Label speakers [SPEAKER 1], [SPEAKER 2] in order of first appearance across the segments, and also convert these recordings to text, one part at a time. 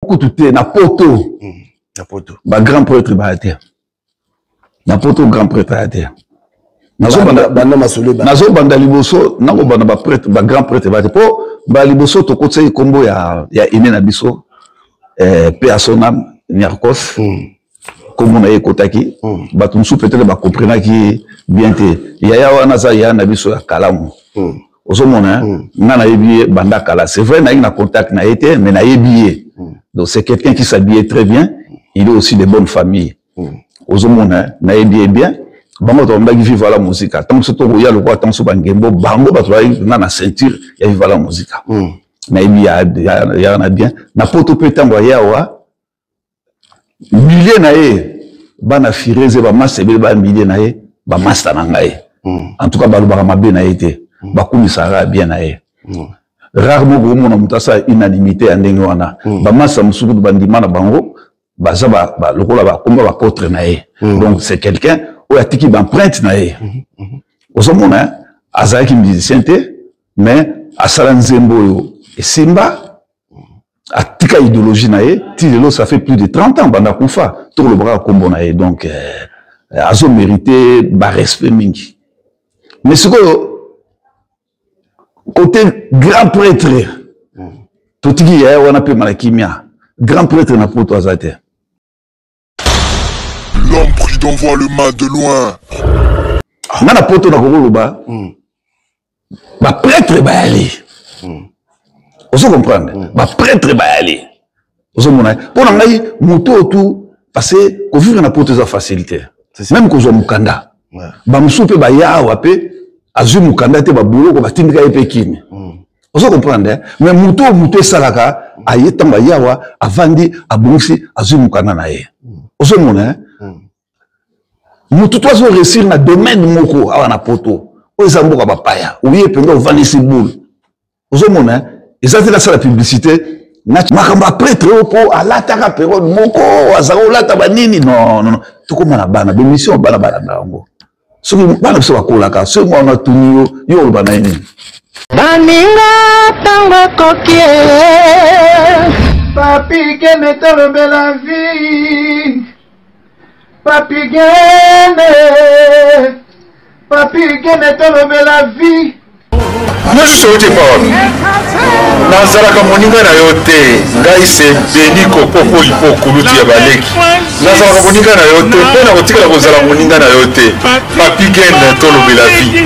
[SPEAKER 1] Koutoute, na poto. Ba grand prêtre baate. Na poto grand prêtre baate. Nazo banda liboso, nango banda ba prêtre, ba grand prêtre baate. Po ba liboso to kotse kombo ya ine na biso. Pe asonam Nyarkos. Kombo na ye kotaki. Ba tumsu peut-être ba comprendre ki bien te. Ya wana za ya na biso ya kalamu. Ozomona, nana yebiye banda kala. C'est vrai, na na contact na été, mais na yebiye. Donc c'est quelqu'un qui s'habille très bien. Il est aussi de bonnes familles. Ozomona, na yebiye bien. Bango to mbagi vivre la musique. Tant que to ya le quoi tant so bangembo, bango ba to na ceinture, ya vivre la musique. Na yebiye ya na bien. Na poto petango ya wa. Milliers na ye. Bana fireze ba masebe ba milliers na ye, ba master na ngai. En tout cas ba ba mabe na été. Bakumi sara bien nae. Rarement gomo na mutasa unanimité andenge wana. Ba masa musuku bandima na bango baza ba lokola ba komba ba potre nae. Donc c'est quelqu'un où a tiki d'empreinte nae. Ozomona azaki musicien te mais asala nzembo yo et simba atika idéologie nae tilelo ça fait plus de 30 ans banda kufa to le bras kombo nae donc azo mérité ba respect mingi. Mais ce que côté grand prêtre, tout ce qui est, on a pu malakimia. Grand prêtre n'a pas tout azate.
[SPEAKER 2] L'homme prudent voit le mal de loin.
[SPEAKER 1] Nana poto na kokoloba. Ba prêtre ba aller. Vous comprenez? Ba prêtre ba aller. Vous mona. Pour ngai moto tout parce que ko vivre na poto za facilité. Même ko zo mukanda. Ba musupe ba ya wape azu mukanda te ba bulo ko batindika epe kine. Vous comprenez? Mais muto salaka ayetamba yawa avandi abungsi azu mukanda na ye. Vous mona. Mutu tozo réussir na domaine moko awa na poto. Oza mboka bapaya. Ouye penda ovandi si boule. Vous mona. Ezati la publicité. Makamba prêtre opo alataka période moko azako lata banini non. Tukomana bana bémission bana ngo. Ce qui bana so bakolaka, ce moi na tuni yo bana ini.
[SPEAKER 3] Baninga tango kokie. Papi que me tombe la vie. Papi que me tombe la vie.
[SPEAKER 2] Moi je suis au téléphone. Nazalaka moninga na yote. Ngai se beni ko popo ipo kuluti ya baleki. Nazalaka moninga na yote. Pona kotika la kozala moninga na yote. Papi Gene tolobe la vie.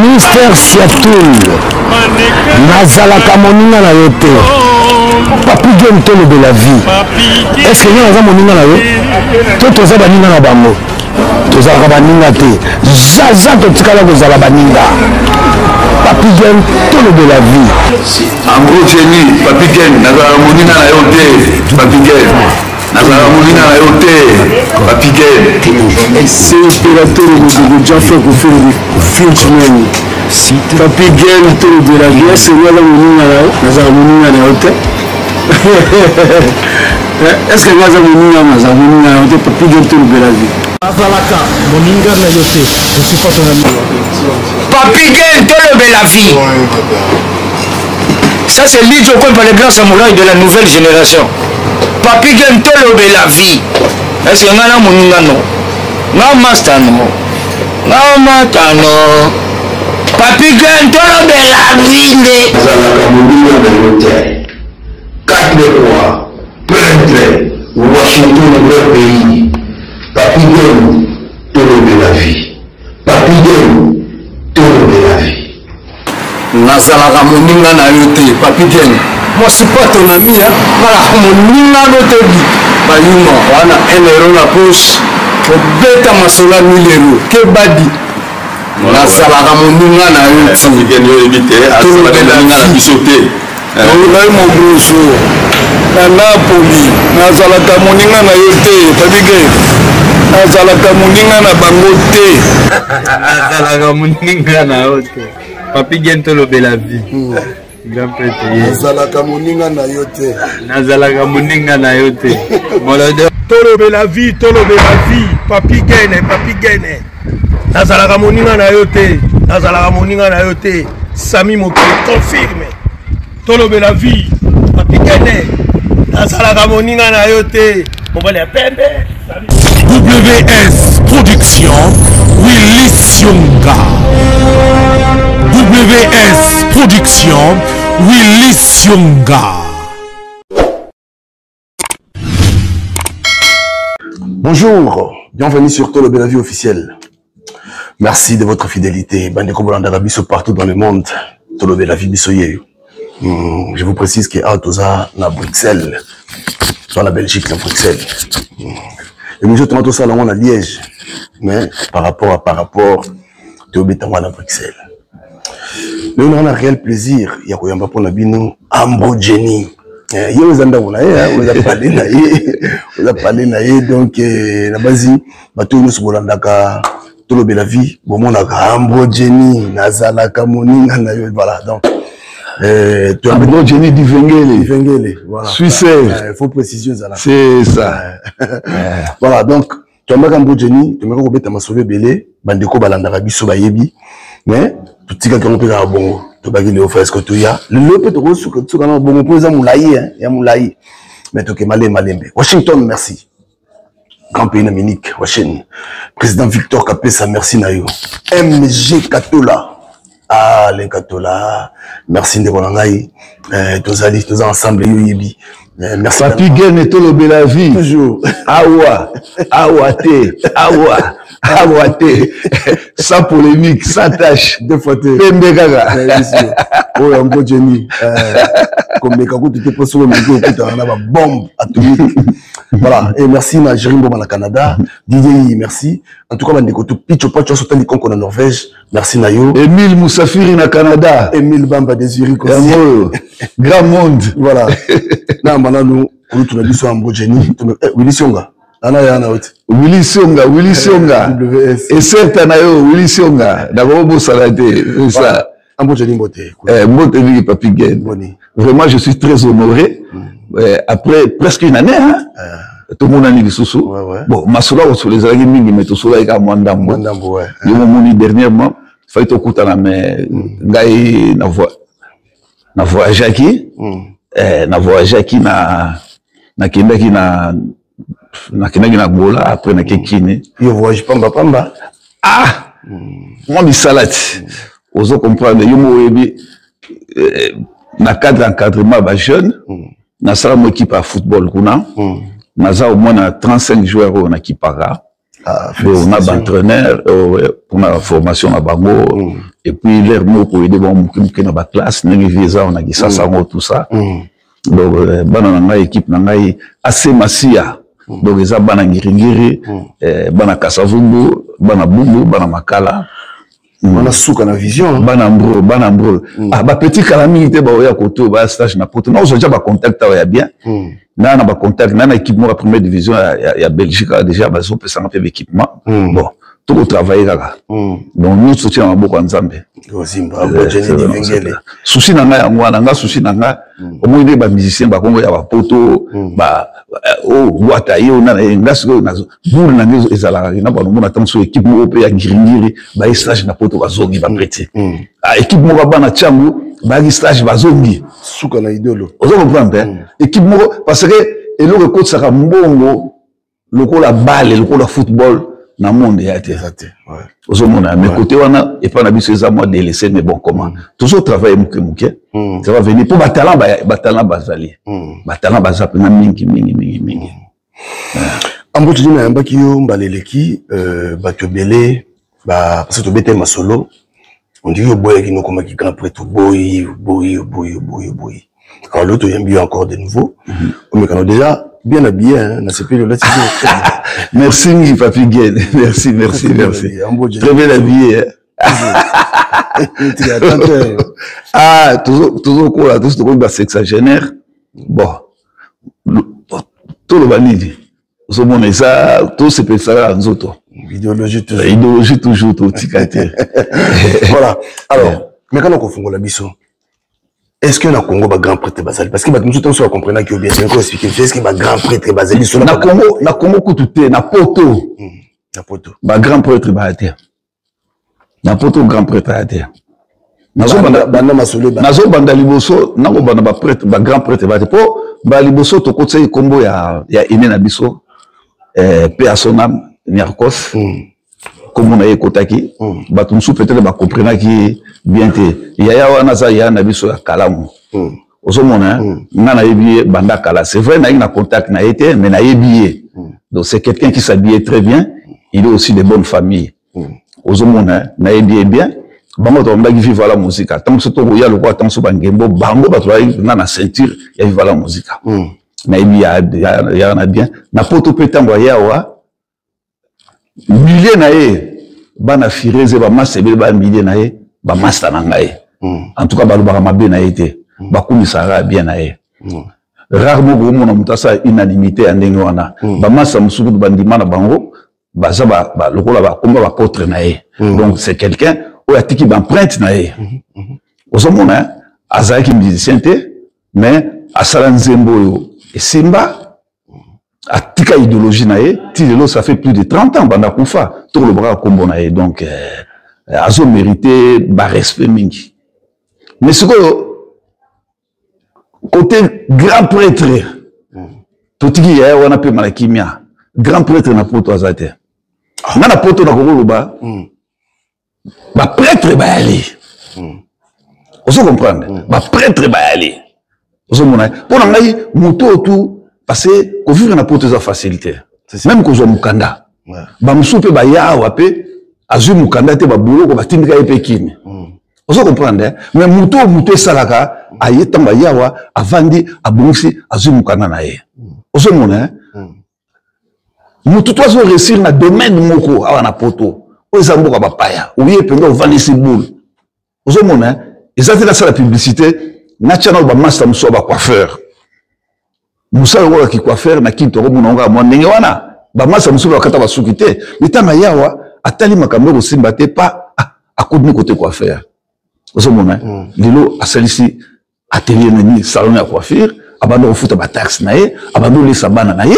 [SPEAKER 4] Mister Siatul. Nazalaka moninga na yote. Papi Gene tolobe la vie. Est-ce que nous avons moninga na yote? Tout toza baninga na bango. Toza baninga te. Zaza totikala kozala baninga. Papi Gene, tout le de la vie.
[SPEAKER 1] En gros, Jenny, Papi Gene, Nazara Monina na yote, Papi Gene. Nazara Monina na yote, Papi Gene.
[SPEAKER 4] C'est l'opérateur de Jaffa qui fait le film. Papi Gene, tout le de la vie. C'est moi la Monina Nazara Monina na yote. Est-ce que Nazara Monina na yote, Papi Gene, tout le de la vie?
[SPEAKER 5] Azalaka, moninga na yote, je suis pas ton ami.
[SPEAKER 3] Papi Gene tolobe la vie. Ça c'est l'idée qu'on par les grands samouraïs de la nouvelle génération. Papi Gene tolobe la vie. Est-ce que ngana moninga no? Nga master no. Nga matano. Papi Gene tolobe la vie.
[SPEAKER 1] Nazalaka moninga na yote. 4 rois, prêtre, Washington leur pays. Papi Gene tolobe la vie. Papi Gene tolobe la vie.
[SPEAKER 4] Nazalaka moninga na yote, Papi Gene. Moi je suis pas ton ami, hein. Voilà, moninga no te dit. Bayuma, wana 1 euro na poche. Pour beta masola 1000 euros. Que badi. Nazalaka moninga na yote.
[SPEAKER 1] Papi Gene yo ebite, azalaka moninga na bisote.
[SPEAKER 4] Ngai mon grosso. Na Napoli, nazalaka moninga na yote, Papi Gene. Nazalaka moninga na bango te.
[SPEAKER 5] Nazalaka moninga na yote. Papi Gene tolobe la vie. Grand prêtre.
[SPEAKER 4] Nazalaka moninga na yote.
[SPEAKER 5] Nazalaka moninga na yote.
[SPEAKER 6] Tolobe la vie, Papi Gene. Nazalaka moninga na yote. Nazalaka moninga na yote. Sami Moké confirme. Tolobe la vie, Papi Gene. nazalaka moninga na yo te mobali ya pembe.
[SPEAKER 7] WS Production, Willy Sionga. WS Production, Willy Sionga.
[SPEAKER 8] Bonjour, bienvenue sur Tolo Bella Vie officiel. Merci de votre fidélité. Bandeko Bolanda Biso partout dans le monde. Tolo Bella Vie Bisoye. Je vous précise que Altoza na Bruxelles, soit la Belgique na Bruxelles. Et nous sommes tous à la Liège, mais par rapport, tu es à Bruxelles. Nous avons un réel plaisir. Il y a un peu de bino Ambo Jenny. Il y a un peu de parlé donc la base, bateau nous sommes dans Tolo Bella Vie. Bon, on a Ambo Jenny, Nazala Kamoni, voilà donc.
[SPEAKER 1] Ambo Jenny du Vengele,
[SPEAKER 8] voilà.
[SPEAKER 1] Suisse.
[SPEAKER 8] Il faut préciser ça.
[SPEAKER 1] C'est ça.
[SPEAKER 8] Voilà donc. Tu as Ambo Jenny, tu as dit que tu as belé, bandeko balanda biso bayebi, mais tout ce qui est bon, tu as dit que tu as le peut te reçu que tu as bon pour ça moulaï, ya moulaï, mais tu es malé malembe. Washington, merci. Grand pays d'Amérique, Washington. Président Victor Kapesa, merci Nayo. MG Katola. Ah, les Katola. Merci de Bonangaï. Tous ensemble, Yoyebi. Merci.
[SPEAKER 1] Papi Gen et Tolo Bella Vie.
[SPEAKER 8] Toujours.
[SPEAKER 1] Awa, Awate. Sans polémique, sans tâche.
[SPEAKER 8] Deux fois.
[SPEAKER 1] Pembe Gaga.
[SPEAKER 8] Oh, Ambo Jenny. Comme les Kakou, tu te poses sur le micro, tu as une bombe atomique. Voilà. Et merci, ma Jérimbo, au Canada. Didier, merci. En tout cas, on tout pitch au patch, on qu'on en Norvège. Merci, Nayo.
[SPEAKER 1] Emile Moussafiri, na Canada.
[SPEAKER 8] Emile Bamba, Désiré,
[SPEAKER 1] Grand monde.
[SPEAKER 8] Voilà. Là, maintenant, nous avons dit sur Ambo Jenny. Willy Sionga.
[SPEAKER 1] Willy Sionga.
[SPEAKER 8] WS.
[SPEAKER 1] Et certain, Willy Sionga. D'abord, beau salade. C'est ça.
[SPEAKER 8] Ambo Jenny Mbote.
[SPEAKER 1] Mbote, Papi Gen. Vraiment, je suis très honoré. Après presque une année, hein. Tout le monde a dit sous. Bon, ma sola, sur les amis, mais tout cela est à Mwandambo.
[SPEAKER 8] Ouais.
[SPEAKER 1] Le moment dernièrement, il fallait tout écouter la mais, Ngaï, na voyage qui, na kendaki na Gola, après na Kekine.
[SPEAKER 8] Il voyage pamba.
[SPEAKER 1] Ah! Moi, mi salade. Oso comprendre, yomo webi, na cadre encadrement ba jeune, na sala mo équipe à football kuna, na za au moins na 35 joueurs on équipe là. On a d'entraîneur pour la formation à Bango et puis l'air mot pour aider bon na ba classe, na visa on a dit ça tout ça. Donc bana na équipe na ngai assez masia. Donc les bana ngiringiri, bana Kasavungu, bana Bungu, bana Makala.
[SPEAKER 8] On a souka na vision.
[SPEAKER 1] Banambro. Ah, ba petit calamité, ba oya koto, ba stage na poto. Non, j'ai déjà ba contact ya bien. Na ba contact, na équipement la première division ya Belgique déjà ba so pesa na équipement. Bon, tout travailler là. Donc nous soutien na boko nzambe.
[SPEAKER 8] Ozimba, Jenny Vengele.
[SPEAKER 1] Souci na nga ya mwana, nga souci na nga. Au moins des ba musiciens ba Congo ya ba poto, ba wata yo na ngasiko na boule na ngezo ezala na ba nomona tanso équipe mo pe ya ngiringiri ba stage na poto ba zongi ba prêter. Ah équipe mo ba na changu ba stage ba zongi
[SPEAKER 8] suka na idolo.
[SPEAKER 1] Ozo comprendre équipe mo parce que eloko coach saka mbongo lokola balle lokola football na monde ya te.
[SPEAKER 8] Ouais.
[SPEAKER 1] Ozo mona mais côté wana et pas na biso eza moi délaissé mais bon comment toujours travailler muke ça va venir pour talent bazali talent bazape na mingi
[SPEAKER 8] Ambo Jenny na yamba ki yo mbaleleki bato belé parce que to bete masolo on dit yo boy qui nous comme qui grand prêtre boy alors l'autre yambi encore de nouveau mais quand déjà bien habillé hein na CP là
[SPEAKER 1] merci Papi Gen merci très bien habillé ah toujours quoi tout le sexagénaire bon tout le banidi au monde ça tout se peut ça en zoto
[SPEAKER 8] idéologie
[SPEAKER 1] toujours tout ticate
[SPEAKER 8] voilà alors mais quand on confond la biso est-ce que na Congo ba grand prêtre basali parce que ba nous tous on comprendre que bien c'est quoi expliquer est-ce que ba grand prêtre basali sur
[SPEAKER 1] na Congo kututé na poto ba grand prêtre ba terre na poto grand prêtre à terre nazo banda liboso nango bana ba prêtre ba grand prêtre ba po ba liboso to kotsa ikombo ya ine na biso pe asonam Niarkos comme on a écouté ba tumsu peut-être ba comprendre qui bien te ya wana za ya na biso ya kalamu ozomona ngana yebiye banda kala c'est vrai na ina contact na été mais na yebiye donc c'est quelqu'un qui s'habille très bien il est aussi de bonne famille ozomona na yebiye bien bango to mbaki vivre la musique tant que to ya lokwa tant so bangembo bango ba to na ceinture ya vivre la musique na yebiye ya na bien na poto petango ya wa milliers na ye bana fireze ba masebe ba milliers na ye ba master na ngai en tout cas ba lobaka mabe na ye te ba kumisara bien na ye rarement go mona mutasa unanimité andenge wana ba masa musuku ba ndima na bango baza ba lokola ba komba ba portre na ye donc c'est quelqu'un oya tiki ba empreinte na ye ozomona azaki musicien te mais asala nzembo yo esimba atika idéologie nae tilelo ça fait plus de 30 ans banda kufa to le bras kombo nae donc azo mérité ba respect mingi mais ce côté grand prêtre totiki ya wana pe malakimia grand prêtre na poto azate na poto na kokoloba ba prêtre ba aller oso comprendre ba prêtre ba aller oso mona pona ngai muto tout parce que quand vivre na poto za facilité même que zo mukanda ba musupe ba ya wape azu mukanda te ba boulot ko ba tindika epe kini oso comprendre mais muto salaka ayeta ba yawa avandi abongisi azu mukanda na ye oso mona muto to zo réussir na domaine moko awa na poto o zamboka ba paya oye penga ovandi si boule oso mona ezati la sala publicité na channel ba master muso ba coiffeur Moussa le qui coiffeur na kinto ko munonga mo ndenge wana ba masa musuba bakata basuki te mitanga yawa atali makambo ko simba te pa akudni côté coiffeur ozomona lilo asalisi atelier ni salon ya coiffure abando futa ba taxe na ye abando lisa bana na ye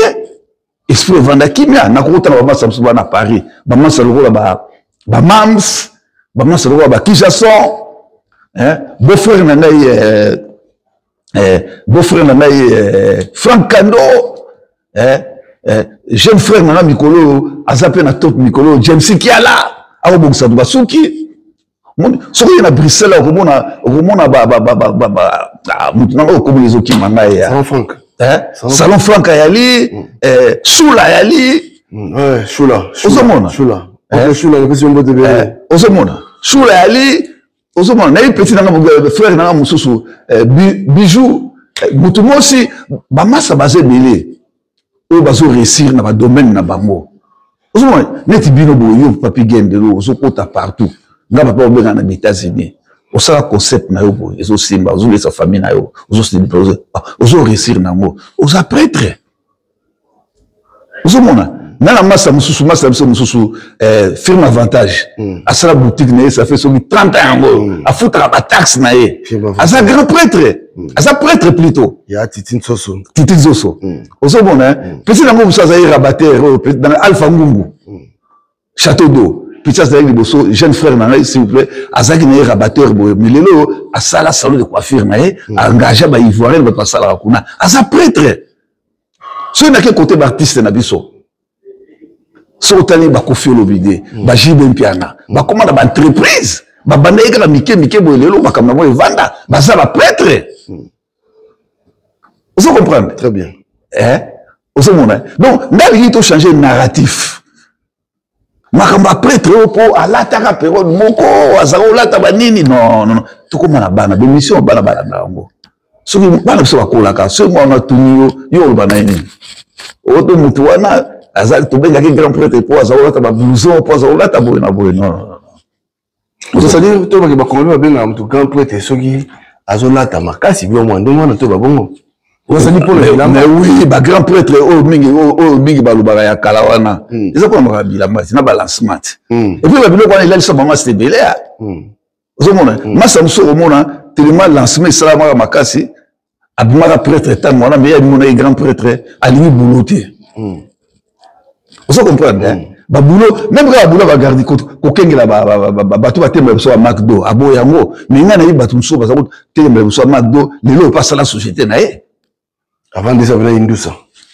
[SPEAKER 1] esprit vanda kimia na ko tana ba masa musuba na Paris ba masa lokola ba mams ba masa lokola ba Kijason beau-frère na ngai beau-frère Nanaï Franck Kando jeune frère Nana Mikolo Azapé na top Mikolo James Kiala Awo Bongsa Basuki soki na Bruxelles okomona mutunanga okomo ezoki manga ya salon Franck yali Shula yali ozomona ozomona Shula yali ozomona na petit nanga frère nanga mususu bijou mutumo aussi ba masa bazé belé o bazo réussir na ba domaine na bango ozomona neti bino boyo papi gendelo ozokota partout nga papa obenga na États-Unis osala concept na yo boyo ezo simba ozo lesa famille na yo ozo réussir nango oza prêtre ozomona Nana massa mususu firme avantage asala boutique na ça fait 30 ans a foutre la taxe na ye asa grand prêtre asa prêtre plutôt
[SPEAKER 8] ya Titi Zoso
[SPEAKER 1] oso bona petit nango musaza y rabatteur dans Alpha Ngungu château d'eau petit ça liboso jeune frère na s'il vous plaît asa qui na rabatteur mais lelo asala salon de coiffure na ye engagé ba ivoirien ba pasala kuna asa prêtre so na ke côté artiste na biso Sotani ba Kofi Olomide, ba Jiben Piana, ba commande ba entreprise, ba banda eka mike boelelo ba kamna boye vanda, ba ça ba prêtre. Vous comprenez?
[SPEAKER 8] Très bien.
[SPEAKER 1] Vous comprenez? Donc, même il faut changer narratif. Makamba prêtre po ala taka période moko azaro lata ba nini non tout comme na bana bémission bana ngo. Soki bana so bakolaka, so mo na tunyo yo bana nini. Oto mutu wana azali to benga ki grand prêtre po azolata ba blouson po azolata boye na boye non
[SPEAKER 8] ça dit to ba kongolo ba benga mutu grand prêtre soki azolata makasi bio mo ndo mwana to ba bongo ça dit pour le
[SPEAKER 1] mais oui ba grand prêtre mingi ba lubaka ya kala wana eza ko maka bilamba na balancement et puis ba biloko wana il a ça bango c'était belé ozomona masa muso omona tellement lancement salama makasi abimaka prêtre tant wana mais il y a grand prêtre alingi bouloté. Vous comprenez? Baboulot, même quand baboulot va garder coquin la bateau va tembe sur McDo, à Boyango, mais il y a un bateau sur tembe sur McDo, les lots passent à la société naé.
[SPEAKER 8] Avant de savoir une douce.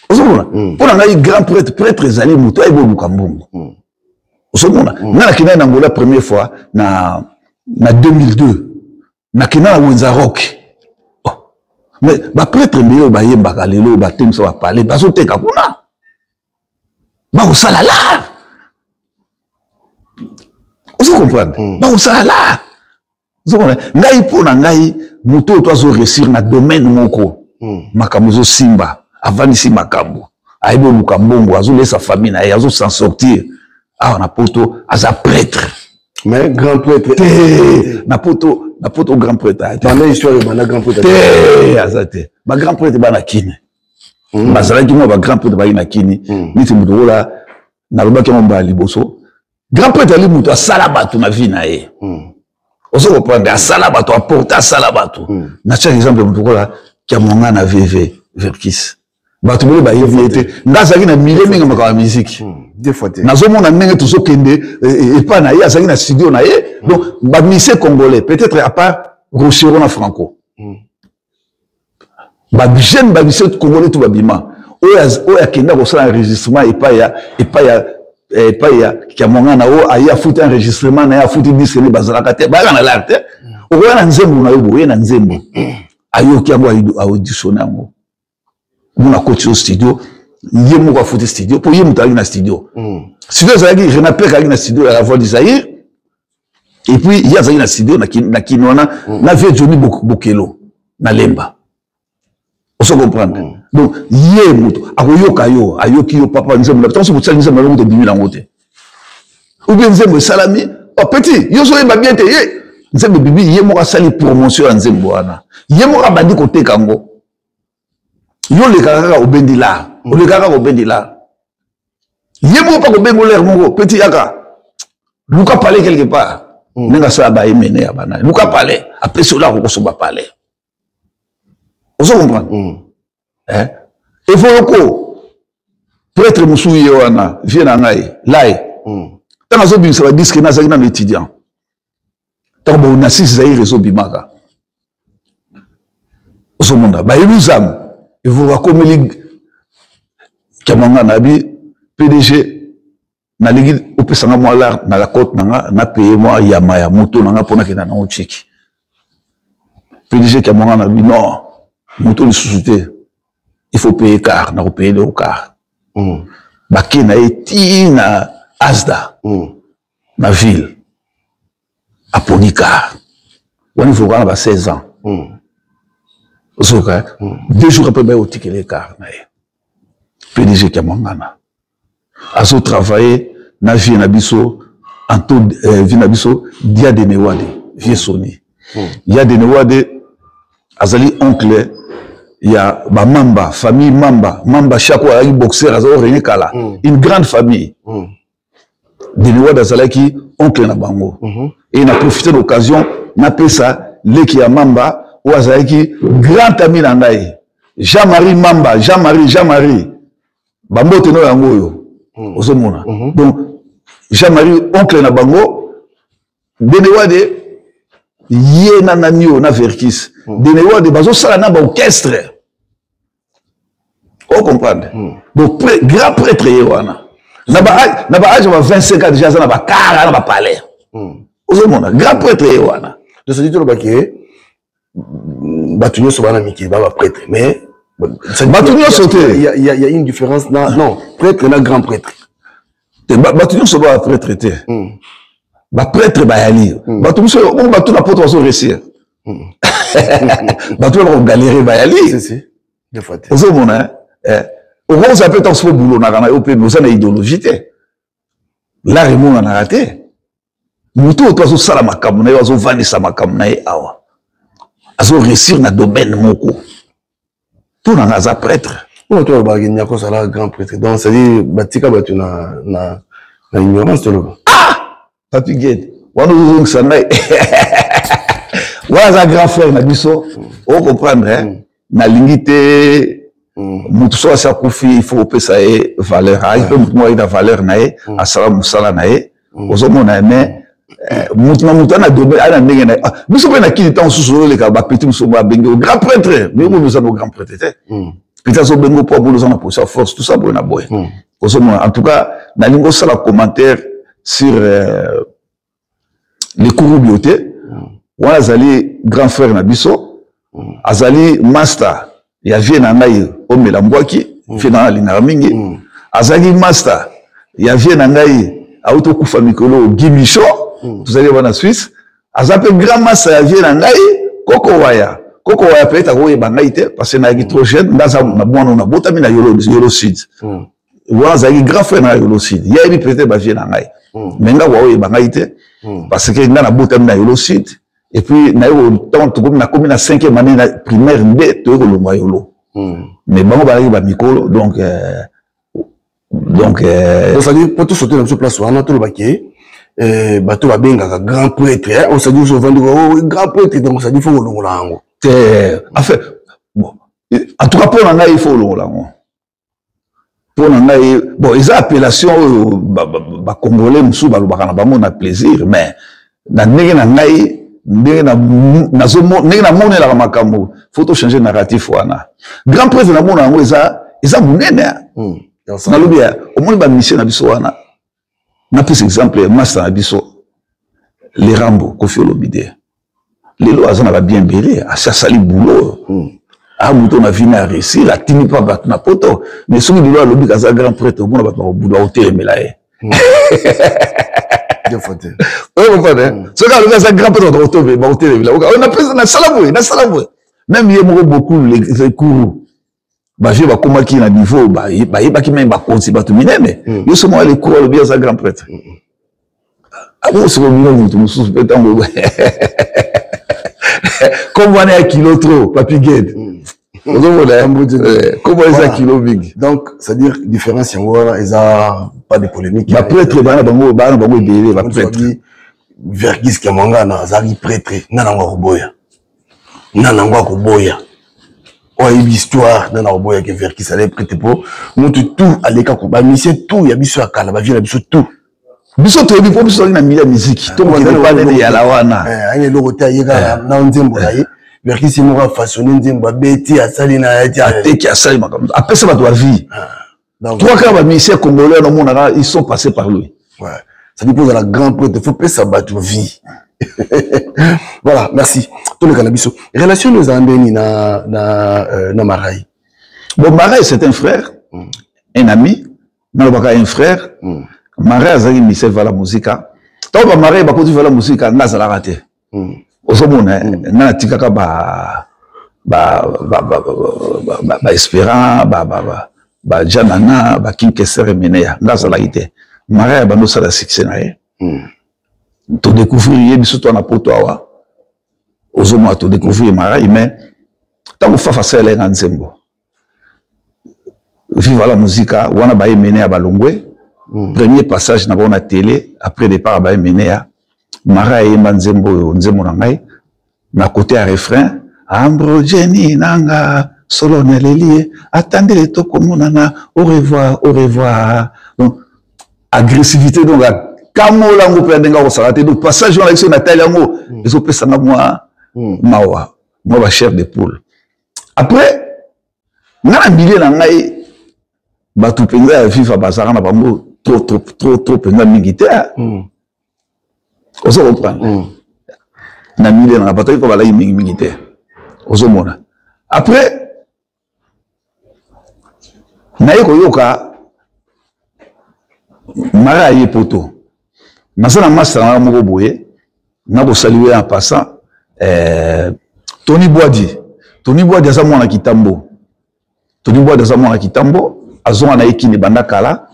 [SPEAKER 1] On a eu grand prêtre Zali Mouto et Bobo Kambongo. On a quitté Angola la première fois, na 2002. Na kina na Wenzarok. Mais ba prêtre mbilo ba yemba kalelo ba temso ba parler ba so teka kuna. Ba osala là. Vous comprenez? Ba osala là. Vous comprenez? Ngai pona ngai muto to azo réussir na domaine moko. Makamuzo simba avanisi makambo. Aibo lukambongo azo laisser sa famille na azo s'en sortir. Ah on a poto aza prêtre.
[SPEAKER 8] Mais grand prêtre.
[SPEAKER 1] Na poto grand prêtre.
[SPEAKER 8] Pendant l'histoire de grand prêtre.
[SPEAKER 1] Azate. Ba grand prêtre ba na kini. Bazala ki mo ba grand prêtre ba na kini. Ni timudo la na loba ki mo ba liboso. Grand prêtre ali muto asala bato na vie na ye. Oso comprendre asala bato apporter asala bato. Na chaque exemple muto la ki amonga na VV Verkis. Bato bele ba yevete. Ngazaki na mille minga makwa musique.
[SPEAKER 8] Des fois.
[SPEAKER 1] Nazomona ndenge tozo kende et pas na ye azaki na studio na ye. Donc ba musicien congolais peut-être à part Rochero na Franco. Ba jeune ba musicien congolais tout babima. Oya kenda ko sala enregistrement et pas ya kiamonga na o aya futa enregistrement na ya futa disque ne bazalaka te ba na l'arte. Oya na nzembo na yo boye na nzembo. Ayo kiango auditionner ngo. Muna coach au studio. Yé moko afuti studio pour yé mutali na studio. Studio zaki Renapé kali na studio à la voix d'Isaïr. Et puis il y a zaki na studio na kinona na vie Johnny Bokelo na Lemba. On se comprend. Donc yé muto akoyoka yo ayoki yo papa nzembo na tanso mutali nzembo na muto bimi na ngote. Ou bien nzembo salami oh petit yo so yeba bien te yé nzembo bibi yé moko sali promotion nzembo wana. Yé moko bandi ko tekango. Yo le kaka obendi la. O le kaka obendi la. Yemo pas obengo l'air mongo petit yaka. Luka parler quelque part. Nenga sa ba emene ya bana. Luka parler après cela ko so ba parler. On se comprend. Hein? Et faut prêtre musuye wana vient na ngai lai. Tant zo bimisa ba disque na zaki na étudiant. Tant bo na 6 zaire zo bimaka. On se monda ba iluzam. Il faut voir comme les Kamanga Nabi, PDG, na ligi opesanga moi là na la côte na payer moi yamaya moto na pona ke na no cheki. PDG Kamanga Nabi non, moto le sous-souté. Il faut payer car na payer le car. Baki na eti na Asda. Na ville. A Ponika. On il faut voir à 16 ans. Zoka, 2 jours après, ben, au ticket les car, PDG Kamangana. Azo travaillé, na vie nabiso, Anto, vie nabiso, dia de Newade, vie Sony. Dia de Newade, azali oncle, il y a ba Mamba, famille Mamba, chaque fois, il boxeur, azo René Kala. Une grande famille. De Newade, azalaki, oncle na bango. Et il a profité de l'occasion, n'a pas ça, l'équipe à Mamba, ou azalaki grand ami na ngai Jean-Marie Mamba Jean-Marie bambo teno yango yo ozomona donc Jean-Marie oncle na bango Denewade ye na nanio na Verkis Denewade bazo sala na ba orchestre on comprendre donc grand prêtre yewana na ba âge va 25 ans déjà na ba kara na ba palais ozomona grand prêtre yewana
[SPEAKER 8] de ce dit le baké Batunyo Sobana Miki, Baba prêtre, mais
[SPEAKER 1] Batunyo sauté.
[SPEAKER 8] Il y a une différence. Non, prêtre, là, grand prêtre.
[SPEAKER 1] Batunyo Sobana prêtre était. Ba prêtre Bayali. Batunyo Sobana, on va tout la porte à son récit. Batunyo va galérer Bayali.
[SPEAKER 8] Si. Des fois.
[SPEAKER 1] Vous savez, on va s'appeler tant ce boulot, on a eu nos idéologies. Là, Raymond en a raté. Nous tous, on va faire ma camounaï, on va vendre sa camounaï. Azo réussir na domaine moko. Tout na za prêtre.
[SPEAKER 8] On toi ba gagner ko sala grand prêtre. Donc ça dit batika batu na ignorance to lo.
[SPEAKER 1] Ah! Papi Gued. Wana uzung sanai. Wana za grand frère na biso. On comprendre hein. Na lingité mutu so asa kufi il faut opesa ye valeur il peut mutu mo da valeur na ye asala musala na ye ozomona mais mutu na dobe ana ndenge na biso pe na kini temps susu le ka ba petit muso ba bengi au grand prêtre mais nous avons grand prêtre peut-être so bengo po bolo na posa force tout ça pour na boy ozomona en tout cas na lingo sala commentaire sur les cours bibliothèques wana azali grand frère na biso azali master ya vie na ngai omela mbwaki vie na lingaka mingi azali master ya vie na ngai auto kufa mikolo Gimicho tuzali wana Suisse azape grand master ya vie na ngai koko waya peut-être akoyeba ngai te parce que naaki trop jeune ndaza na bwana na botami na yolo sud wana azali grand frère na yolo sud yebi peut-être ba vie na ngai mais nga waoyeba ngai te parce que nga na botami na yolo sud. Et puis, na komi na 5e année na primaire nde to ko lomwa yolo. Mais bango ba ba mikolo donc
[SPEAKER 8] ça dit pour tout sauter dans ce place on a tout le baquet bateau ba benga grand prêtre on s'est dit souvent grand prêtre donc ça dit faut longola ngo.
[SPEAKER 1] En fait bon en tout cas pour nanga il faut longola ngo. Pour nanga bon les appellations ba congolais musu ba lobaka na bango na plaisir mais na ndenge na ngai ndenge na mone la makambo faut changer narratif wana grand prêtre na mona ngo eza munene na lobia au moins ba mission na biso wana na plus exemple master na biso les Rambo Kofi Olomide lelo azana ba bien belé asali boulot abuto na vie na réussir la tini pas bat na poto mais soki lelo alobi kaza grand prêtre au moins ba boulot otelemela ye oui, mon frère. Ce gars, c'est un grand peu de retour. On a pris na salamoué. Même il y a beaucoup les cours. Bah, j'ai pas comment qui na niveau, bah, il pas qui même pas consi pas tout miné, mais il se les cours le bien ça grand prêtre. Ah bon, c'est comme nous nous suspectons. Comme on est à kilo trop, papi guide. Comment est-ce à kilo big?
[SPEAKER 8] Donc, c'est-à-dire différence il y a pas de polémique.
[SPEAKER 1] Ba prêtre bango délé ba prêtre.
[SPEAKER 8] Vergis Kamanga na zari prêtre nana ngoboya. Nana ngoboya. Oh histoire nana ngoboya que Vergis allait prêtre pour monte tout aleka ko ba mission tout ya biso akala ba vie na biso tout.
[SPEAKER 1] Biso to bi biso na mila musique. To mo pas de ya la wana.
[SPEAKER 8] Ane logota yeka na nzembo na ye. Vergis mo va façonner nzembo beti asali na ya
[SPEAKER 1] teki asali makam. Après ça va doit vie. Trois cas de missions congolais dans mon ils sont passés par lui.
[SPEAKER 8] Ouais. Ça dépose à la grande prêtre. Il faut pas s'abattre vie. Voilà, merci. Tout le cannabis. Relation nous a amené na Marai.
[SPEAKER 1] Bon, Marai c'est un frère, un ami. Non, pas un frère. Marai a zagi misé vers la musique. Tant que Marai va continuer la musique, n'a pas raté. Au sommet, n'a tika espérant, janana kinkesere meneya ngazala ite Marai bando sala succès na ye to découvrir biso to na poto awa ozomo to découvrir Marai mais tant fa facile na nzembo vive la musique wana ba meneya balongwe premier passage na bona télé après départ ba meneya Marai nzembo na ngai na côté à refrain Ambro Jenny nanga solo neleli attendez les toko monana au revoir donc agressivité donc kamo lango pendenga ko salate donc passage on a ici Nathalie yango ezo pesa na moi ba chef de poule après na milieu na ngai ba tout penza ya FIFA bazara na bango trop penza militaire ozo comprendre na milieu na bataille ko bala militaire ozo mona après naye koyoka Marai ye poto nasana master na moko boye na ko saluer en passant Tony Boadi aza mwana kitambo azonga na ekini banda kala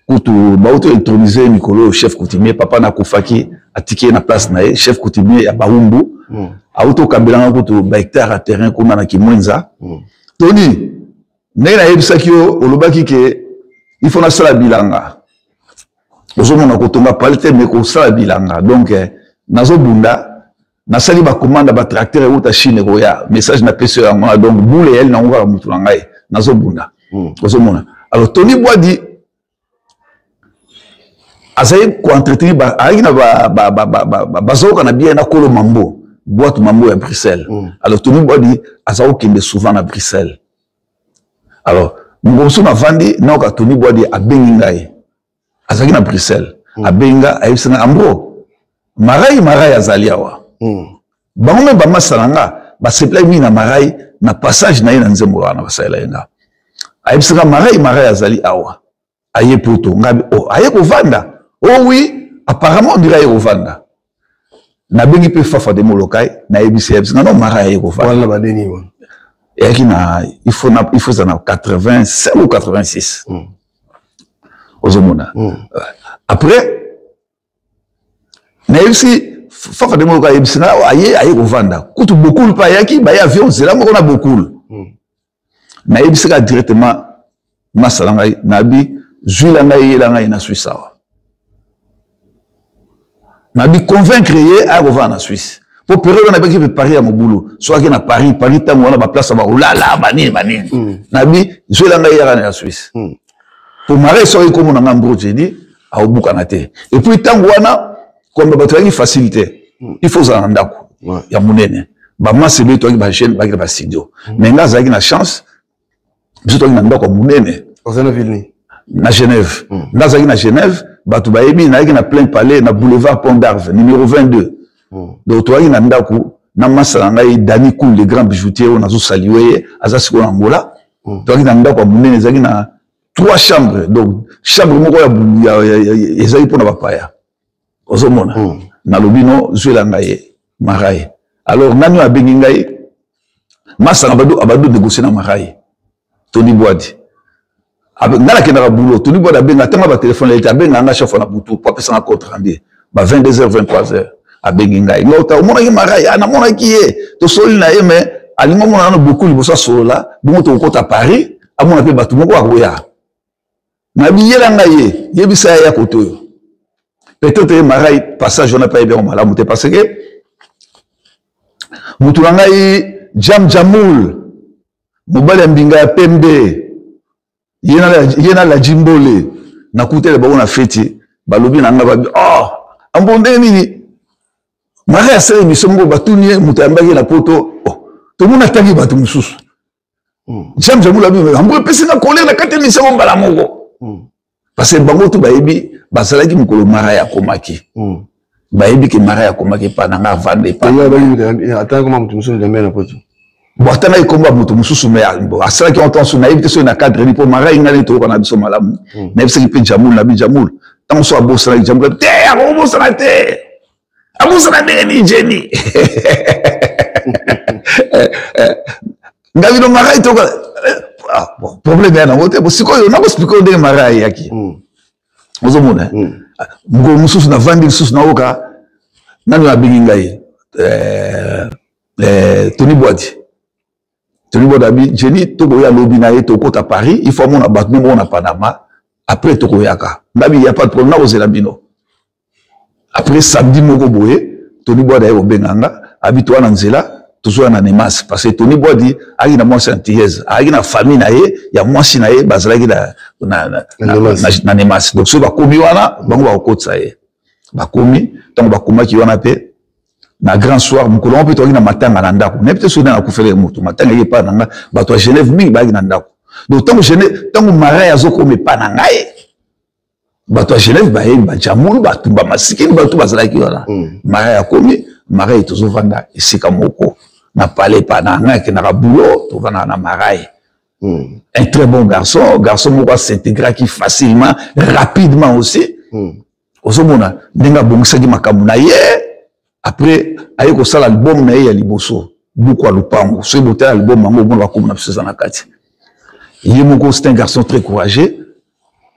[SPEAKER 1] kutu bauto introniser mikolo chef coutumier papa na kufaki atike na place na ye chef coutumier ya Baumbu auto kabelanga kutu ba hectare terrain kuna na Kimwenza Tony nena yebisaki yo olobaki ke il faut na sala bilanga ozomona kotonga palte mais ko sala bilanga donc nazo bunda na sali ba commande ba tracteur uta Chine koya message na pese yango donc boule elle na ngwa mutu ngai nazo bunda ozomona alors Tony Boadi azaye ko entretenir ba aina bazoka na bien na kolo mambo boîte mambo à Bruxelles alors Tony Boadi azao kende souvent à Bruxelles alors ngoso na vandi na ka Tony Boadi abengi ngai azaki na Bruxelles abenga ayisanga ambo marai azaliawa bango me bamasalanga basepla mi na marai na passage na ye na nzembo wana basala yenga ayisanga marai azali awa aye poto ngabi aye kovanda oui apparemment on dirait kovanda na bengi pe fafa de molokai na ebisi ebisi non marai aye kovanda wala badeni wa yaki na il faut ça na 85 ou 86 ozomona après na ebisi fafa de molokai ebisi na aye kovanda kutu beaucoup pa yaki ba ya avion zela moko na beaucoup na ebisi ka directement masala ngai nabi juila ngai yela ngai na Suisse awa nabi convaincre ye a kovanda na Suisse pour période na baki Paris ya mobulu soit que na Paris tango wana ba place ba olala bani nabi juila ngai yela na Suisse pour marais soki comme na ngambo jedi a obuka na te et puis tango wana comme ba toki facilité il faut ça ndako ya munene ba masebe toki ba chaîne ba studio mais ngaza ki na chance biso toki na ndako munene ozana ville na Genève ngaza ki na Genève batu ba yebi na ki na plein palais na boulevard Pont d'Arve numéro 22 donc toki na ndako na masala ngai Dani Koul le grand bijoutier on azo saluer azasiko na Angola toki na ndako munene zaki na 3 chambres donc chambre moko ya ezali pona bapaya ozomona na lobino zuela ngai marai alors nani abengi ngai masanga abadu négocier na marai Tony Boadi ngala kenda boulot Tony Boadi abenga tanga ba téléphone leta abenga nga chef na butu pour passer en compte rendu ba 22h 23h abengi ngai ngota omona ki marai ana mona ki ye to soli na ye mais alingo mona na beaucoup liboso sola bongo to kota Paris amona pe batu moko akoya na biyela ngai ye bisa ya koto peut-être marai passage on n'a pas bien malamu te parce que mutu ngai Jamoul mobali mbinga ya pembe yena la jimbole na kutele ba na feti balobi na ngaba ambonde nini marai asele misongo batuni mutu ambaki na poto to mona tangi batu mususu Jamoul abi ambo pesi na colère na kate misongo mbala moko parce que bango tu bayebi basalaki mukolo marai ya komaki bayebi ke marai ya komaki pa na nga vande pa
[SPEAKER 8] attends comment mutu mususu jambe na poto
[SPEAKER 1] bon tana ikomba mutu mususu me bon asala ki onton so na yebite so na cadre ni po marai ngani to kana biso malamu na yebise ki pe Jamoul na bi Jamoul tant so abosa na Jamoul te abosa na te abosa na ni jeni ngavi no marai to bon problème ya na wote bo sikoyo na ko spiko de marai yaki ozomona ngo mususu na vandi mususu na oka nani abingi ngai Tony Boadi abi jeni toko ya lobi na ye to kota Paris il faut mona bat même on a Panama après toko yaka nabi y a pas de problème na ozela bino après samedi moko boye Tony Boadi ayo benganga abi to na nzela toujours na Nemas parce que Tony Boadi a na moi santiez a na famille na ye ya moi si na ye bazalaki na Nemas donc so ba komi wana bango ba kokotsa ye ba komi tant ba komaki wana pe na grand soir mukolo on peut toki na matanga na ndako ne peut-être so na kufele mutu matanga ye pa nanga ba to Genève mingi ba na ndako donc tant marai azoko me pa na ngai ba to Genève ba ye ba Jamoul ba tumba masikini ba to bazalaki wana marai akomi marai toujours vanda esika moko na palais pa na ngai ke na boulot to vanda na marai un très bon garçon moko s'intégrer qui facilement rapidement aussi ozomona ndenga bongisaki makambo na ye après aye ko sala album na ye ya liboso buku a lupango so bote album mango bon ba komona pesa na kati ye moko c'est un garçon très courageux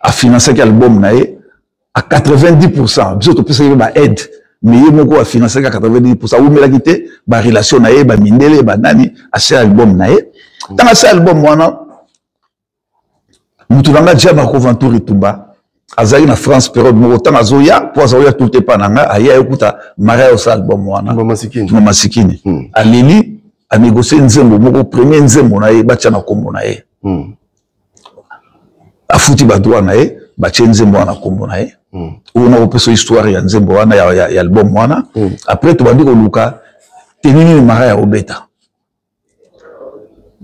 [SPEAKER 1] a financé album na ye à 90% biso to pesa ba aide mais ye moko a financé à 90% ou mela kité ba relation na ye ba mindele ba nani a ce album na ye dans ce album wana mutu nanga jaba ko venturi tumba azali na France période moko tanga azoya po azoya tout est pananga aya ekuta marai au album wana masikini aleli a négocier nzembo moko premier nzembo na ye bacha na kombo na ye afuti badroit na ye batie nzembo wana kombo na ye ona kopesa histoire ya nzembo wana ya album wana après tobandi koluka tenini mara ya obeta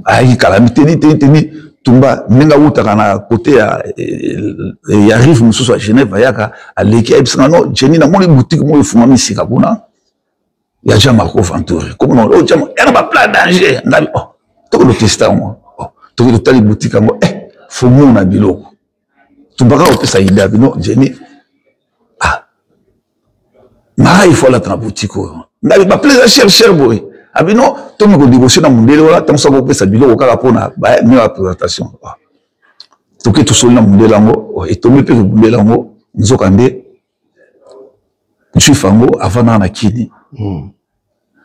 [SPEAKER 1] ayaki kalami teni tumba ndenge awutaka na kote ya rive mosusu ya Genève ayaka aleki ayebisanga no jeni namoni boutique moko efungami sika kuna ya Jean Marco Venturi komona o jama yana baplan danger ngabi tokolo testa yango tokolo tali boutique yango fomona biloko tumbaka opesa idea bino jeni mara il faut la na boutique oyo ngabi baplan cher boy abino tomi ko négocier na mundele wala tamsa ko pesa biloko kaka pona ba ni la présentation toke to solina mundele yango et tomi pe mundele yango nzoka nde chifango avana na kidi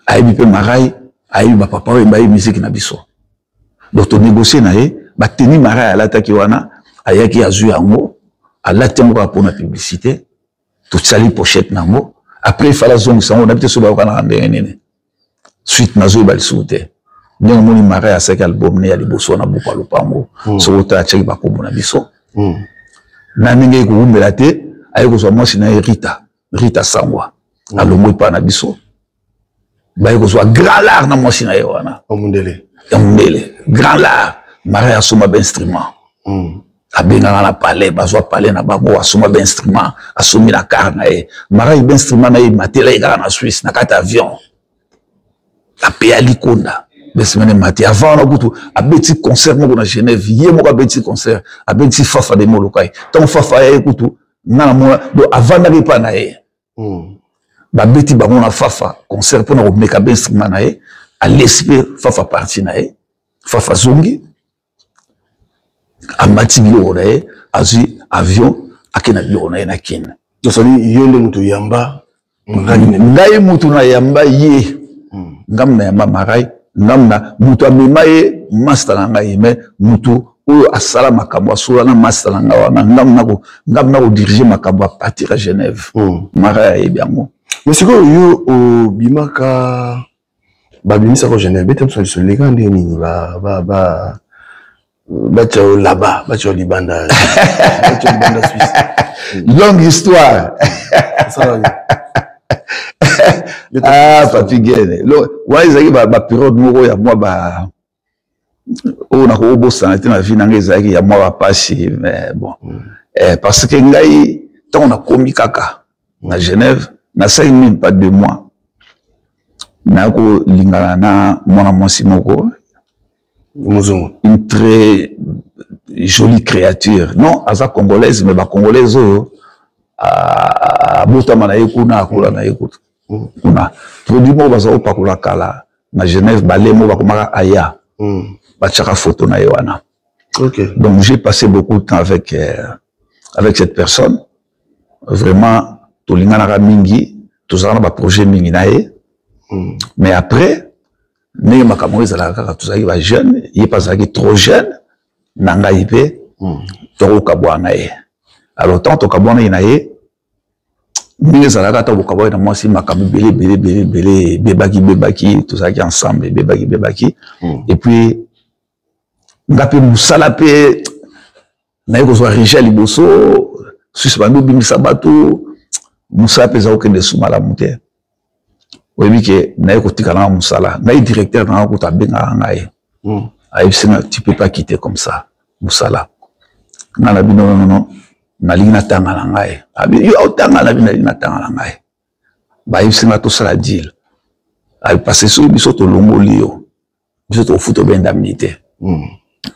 [SPEAKER 1] ayibi pe marai ayibi ba papa we bayi musique na biso donc to négocier na ye ba teni marai alataki wana ayaki azu yango alati yango pona publicité to sali pochette nango après il fallait zong sango na bité so ba kana ndenge nene suite nazo ba lisute ndenge moni marai asaki album ne ya liboso na buka lopango so ota cheki ba kombo na biso na ndenge ko umbela te ayiko so mwasi na Rita Sangwa alongo pa na biso ba yiko so grand lard na mwasi na ye wana omundele grand lard marai asoma ba instrument abenga na palais bazwa palais na bango asoma ba instrument asomi na car na ye marai ba instrument na ye matela ega na Suisse na kata avion apea likonda besemene mati avant na kutu abeti concert moko na Genève ye moko abeti concert abeti fafa de molokai tant fafa ya kutu na mo do avant na pa na ye ba beti bango na fafa concert pour na ko meka ben instrument na ye a l'esprit fafa parti na ye fafa zongi amati bilo na ye azi avion akena bilo na ye na kin
[SPEAKER 8] to sali yole mutu yamba
[SPEAKER 1] ngai mutu na yamba ye ngam na yamba marai ngam na mutu amema ye master na ngai me mutu oyo asala makambo asula na master na ngai wana ngam na ko diriger makambo à partir à Genève marai biango
[SPEAKER 8] mais c'est quoi yo o bimaka babimisa ko Genève betem so lega ndeni ba Bacho là-bas, Bacho Libanda, Bacho Libanda Suisse.
[SPEAKER 1] Longue histoire. Ah, Papi Guène. Ouais, ils arrivent à la période où il y a moi, on a un beau santé dans la vie, il y a moi passer, mais bon. Parce que ngai, tant on a commis caca à Genève, na 5 même pas 2 mois. Na ko lingana na mwana mwasi moko. Une très jolie créature. Non, à sa congolaise, mais la congolaise, à Botama na yekuna, à Kula na yekut. Produit mo baza opa kula kala. Na Genève, balé mo bakomaka aya. Bachaka photo na yewana. Donc j'ai passé beaucoup de temps avec cette personne. Vraiment, tout l'ingana mingi, tout ça na projet mingi na ye. Mais après, ne makambo ezala kaka tozaki ba jeune ye pasaki trop jeune nanga ipe to kabwana ye alors tant to kabwana na ye mingi ezala kaka to kabwana moi si makambo belé bebaki tozaki ensemble bebaki et puis ngape musala pe na yeko so Richel Liboso suspendo bimisa bato musala pe za okende sumala mute. Oui, que n'a écouté quand on musala, n'a directeur n'a écouté benga ngai. Tu peux pas quitter comme ça, musala. N'a la bino non, n'a lina tanga na ngai. Abi yo tanga na bina lina tanga na ngai. Ba ibsinga to sala deal. Abi passer sur biso to longo lio. Biso to futo ben d'indemnité.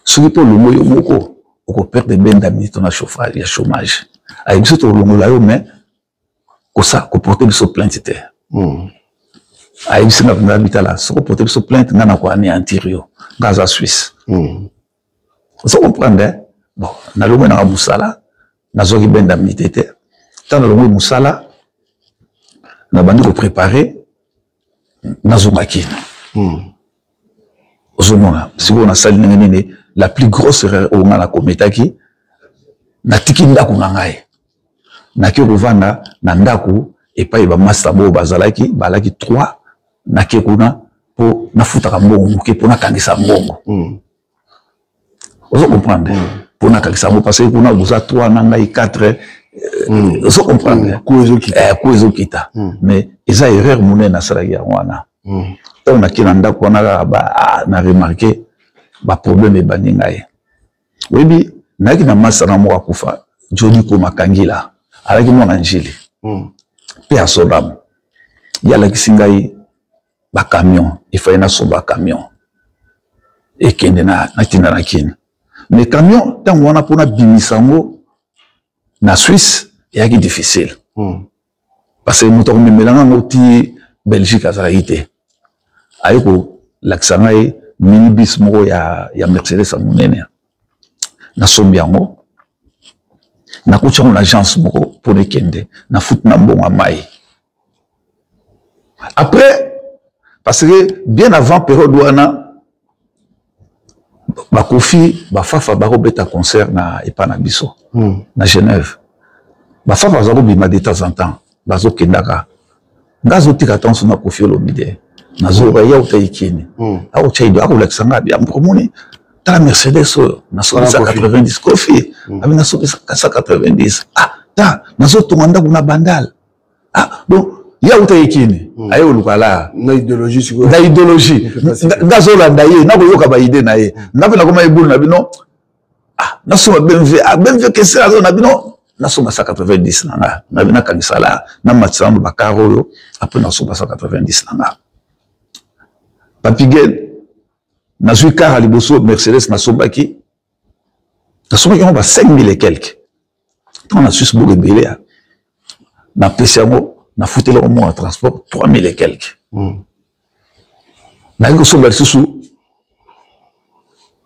[SPEAKER 1] Sur to longo yo moko, oko perdre ben d'indemnité na chauffage, ya chômage. Abi biso to longo la yo mais ko ça ko porter biso plainte te. Aïe, c'est notre habitat là. Si on peut te plaindre, on a quoi anéantir yo, Gaza Suisse. Ça comprendre. Bon, na lomo na musala, na zogi ben d'indemnité. Tant na lomo musala, na bandi ko préparer, na zomaki. Ozomona, si on a sali nene, la plus grosse erreur on a la kometaki, na tiki ndaku na ngai. Na ki rovanda na ndaku et pas il va master bo bazalaki, balaki 3 na kekuna po na futa mbongo ke po na kangisa mbongo Vous comprenez? Pour na kakisa parce que kuna uza 3 nanga 4 vous comprenez? Kuezo kita. Mais ils a erreur monnaie na sala ya wana. On a kinanda kona ba na remarqué ba problème baninga ye. Oui, naki na masana mo akufa jodi ko makangila. Alaki mo na njili. Pe asodam. Yala kisingai ba camion, il faut na soba camion. Et kende na tina na kin. Mais camion tant on a pour na bimisango na Suisse, il y a qui difficile. Parce que moto memelanga ngoti Belgique azaraité. Ayiko laksangai minibus moko ya Mercedes amunene. Na sombiango. Na kuchongo l'agence moko pour les kende. Na foot na mbonga mai. Après, parce que bien avant période wana Bakofi, Bafafa baro beta concert na Epana Biso, na Genève. Bafafa zaro bima de temps en temps, bazo kendaka. Ngazo tika tanso na Kofi Olomide. Nazo ya utaikini. Ako chaido ako laksanga bia mpromoni. Ta Mercedes na 190 Kofi, abi na 190. Ah, ta nazo tonganda kuna bandal. Ah, donc ya utaikini. Ayo lukala
[SPEAKER 8] na idéologie siko.
[SPEAKER 1] Na idéologie. Ngazo la ndaye na ko yoka ba idée na ye. Na pe na koma ebulu na bino. Ah, na soma BMW, BMW que c'est na bino. Na soma 190 nanga. Na bina kangisala na matsambo bakaro yo, après na soma 190 nanga. Papigel na zui car à liboso Mercedes na sobaki. Na sobaki on va 5000 et quelques. Tant na Suisse beaucoup belé. Na PCMO na foutu le moment en transport 3000 et quelques. Na go sobaki sous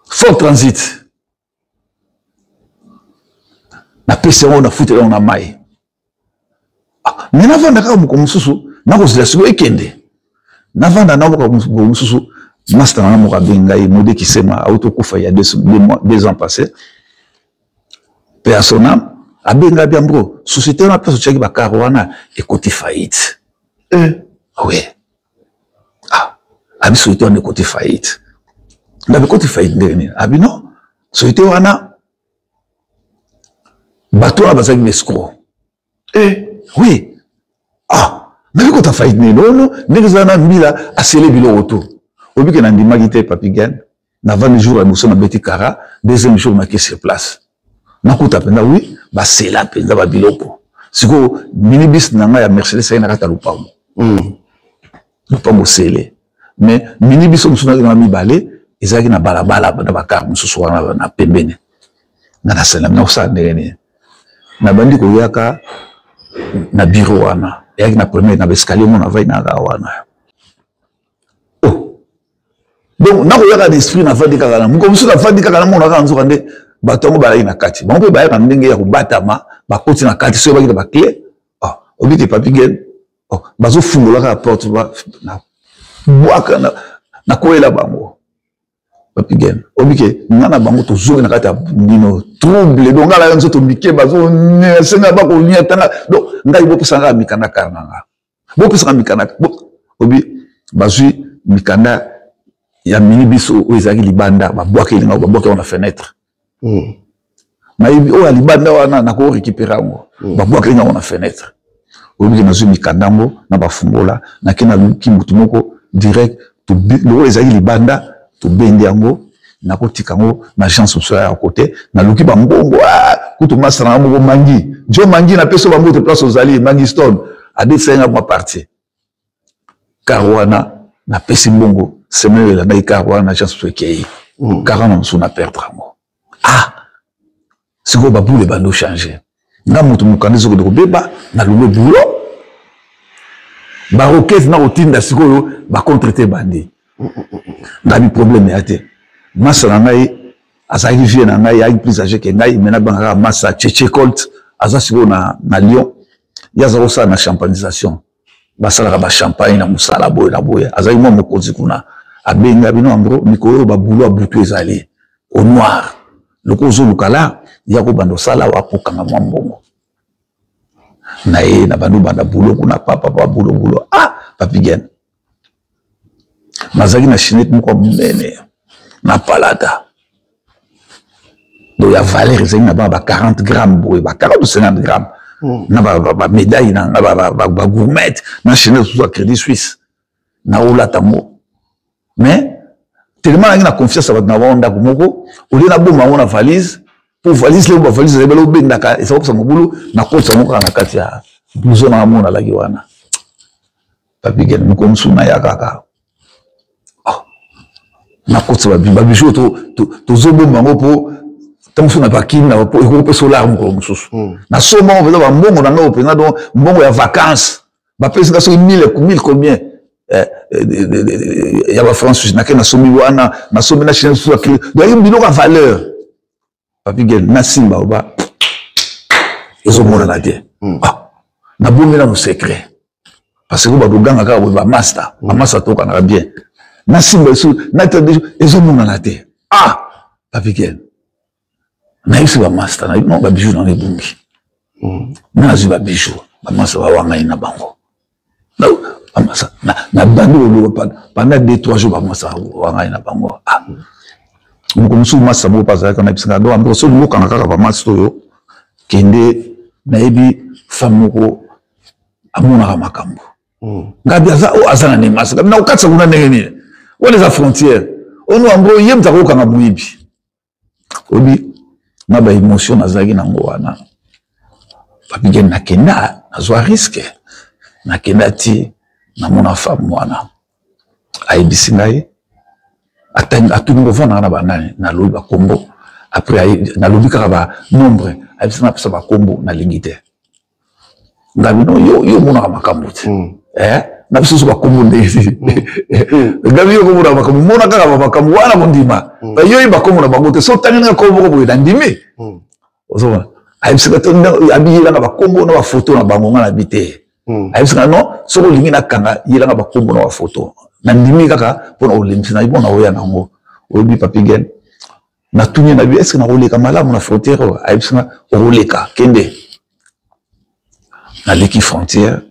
[SPEAKER 1] fort transit. Na PCMO na foutu le on a mai. Mais na vanda ka mu susu na ko zila sigo ekende. Na vanda na ko susu master na mo ka benga e mode ki sema auto kufa il y a 2 ans passés. Personnel abenga bien bro société na peso cheki ba karwana e côté faillite. Oui. Ah, abi société on est côté faillite. Na be côté faillite ndeni. Abi non, société wana bato na bazaki l'escroc. Oui. Ah, na be côté faillite ne non, n'exana mbila asele bilo auto. Obi ke na ndimaki te Papigan, na 20 jours à nous sommes beti kara, deuxième jour na sur place. Na kuta penda oui, ba sela penda ba biloko. Siko minibus nanga ya Mercedes na kata lupango. Lupango sele. Mais minibus on suna na mibale, ezaki na balabala na bakar mususu wana na pembene. Na sela na usa ndeni. Na bandi ko yaka na bureau wana. Yaki na premier na escalier mon avai na wana. Donc, na koyaka l'esprit na fandi kaka na muko musu na fandi kaka na mona ka nzoka nde batongo balaki na kati ba mpe bayaka ndenge ya kobatama bakoti na kati so bakita ba clé obiki Papigel bazo fungola ka porte ba na bwaka na koyela bango Papigel obiki ngana bango to zoga na kati ya nino trouble donc ngala nzo to mike bazo senga ba ko nya tanga donc ngai bo pusanga mikanda karanga bo pusanga mikanda obi bazui mikanda ya minibus o ezaki libanda ba boaka elinga ba boaka na fenêtre na ibi o libanda wana na ko récupérer ngo ba boaka elinga na fenêtre obi na zumi kandango na ba fungola na kena luki mutu moko direct to lo ezaki libanda to bende yango na ko tikango na chance sociale à côté na luki ba ngongo kutu masana ngo mangi jo mangi na peso ba moto place aux alliés mangi stone a désenga ma partie karwana na pesi mbongo semaine la naika wana chance swekei 40 sous na perdre ngo siko ba boule bando changer na mutu mukandizo ko beba na lulo bulo ba roquette na otinda siko ba contreter bandi na bi problème ate massa na ngai azaki vie na ngai ya plus âgé que ngai mena banga massa cheche colt azasiko na Lyon yaza osa na champagnisation basala ba champagne na musala boy na boy azaki mo mokozi kuna abenga bino ambro mikolo ba boulot abutu ezali au noir lokozo lukala yako bando sala wa pokanga mwambongo na ye na bandu banda boulot kuna papa boulot Papigel mazaki na chinette moko mene na palata donc il y a valeur ils ont 40 grammes 40 ou 50 grammes na ba médaille na ba gourmet na Chanel sous Crédit Suisse na ola tango mais tellement il a confiance à na wanda moko au lieu na bomba on a valise pour valise les valise les belo bendaka et ça ça mobulu na kotsa moko na kati ya blouson na mona la giwana papi gen mo comme suna ya kaka na kotsa ba bijou to zobo mango po tamusu na bakini na po eko solar mo mususu na soma on va mbongo na ngo pena donc mbongo ya vacances ba pesa ka so 1000 combien ya ba France na kena somi wana na somi na Chine so akili donc biloko a valeur papi gel na simba oba ezo mona na tie na bomela no secret parce que ba doganga ka ba master to kana bien na simba so na tande ezo mona na tie papi gel na isi ba master na no ba bijou na ngebungi na azu ba bijou ba master ba wanga ina bango na bando pendant 2-3 jours ba master wanga ina bango musu masa bo pasaka kana bisinga do ambo so luka na kaka ba master yo kende na ebi famoko amona makambo ngabi azana ne master na ukatsa kuna ndenge wale za frontière ono ambo yemza ko kanga muibi obi na ba émotion nazaki nango wana papi gen nakenda azwa risque nakenda ti na mona femme wana ayebisi ngai atuni kovanda na banani na lobi ba kombo après na lobi kaka ba nombre ayebisi na pesa ba kombo na lingi te ngabi no yo mona makambo te na biso ba kombo ndezi ngabi yo kombo na makambo mona kaka ba makambo wana mondima ba yo ba kombo na bango te so tangina kombo ko boyenda ndimi ozoma ayebisi ka to abiyela na ba kombo na ba photo na bango ngana bite ayebisi ka no so ko lingi na kanga yela na ba kombo na ba photo na ndimi kaka pona olimisi na ibona oya nango obi papi gen na tunye na bi est-ce que na oleka malamu na frontière ayebisi ka oleka kende na leki frontière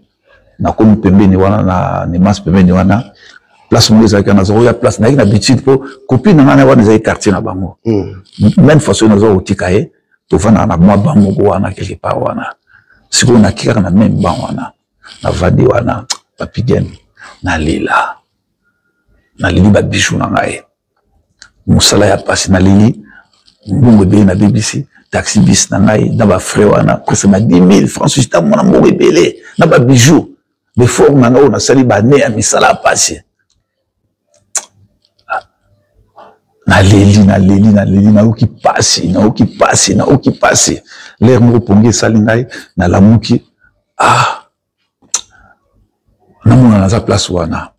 [SPEAKER 1] na komi pembeni wana na nemas pembeni wana place mo ezalaki na zoro ya place na habitude po copine na wana ezali quartier na bango même façon na zoro otika ye tovanda na mwa bango wana quelque part wana siko na kika na même bango wana na vandi wana papi gen na lili ba bijou na ngai musala ya pasi na lili mbongo be na BBC taxi bis na ngai na ba frère wana presque na 10 000 francs suisse ta mona mbongo ebele na ba bijou de forme na nga na sali ba ne a misala pasi na leli na uki pasi l'air mo pongi sali ngai na lamuki na mona na za place wana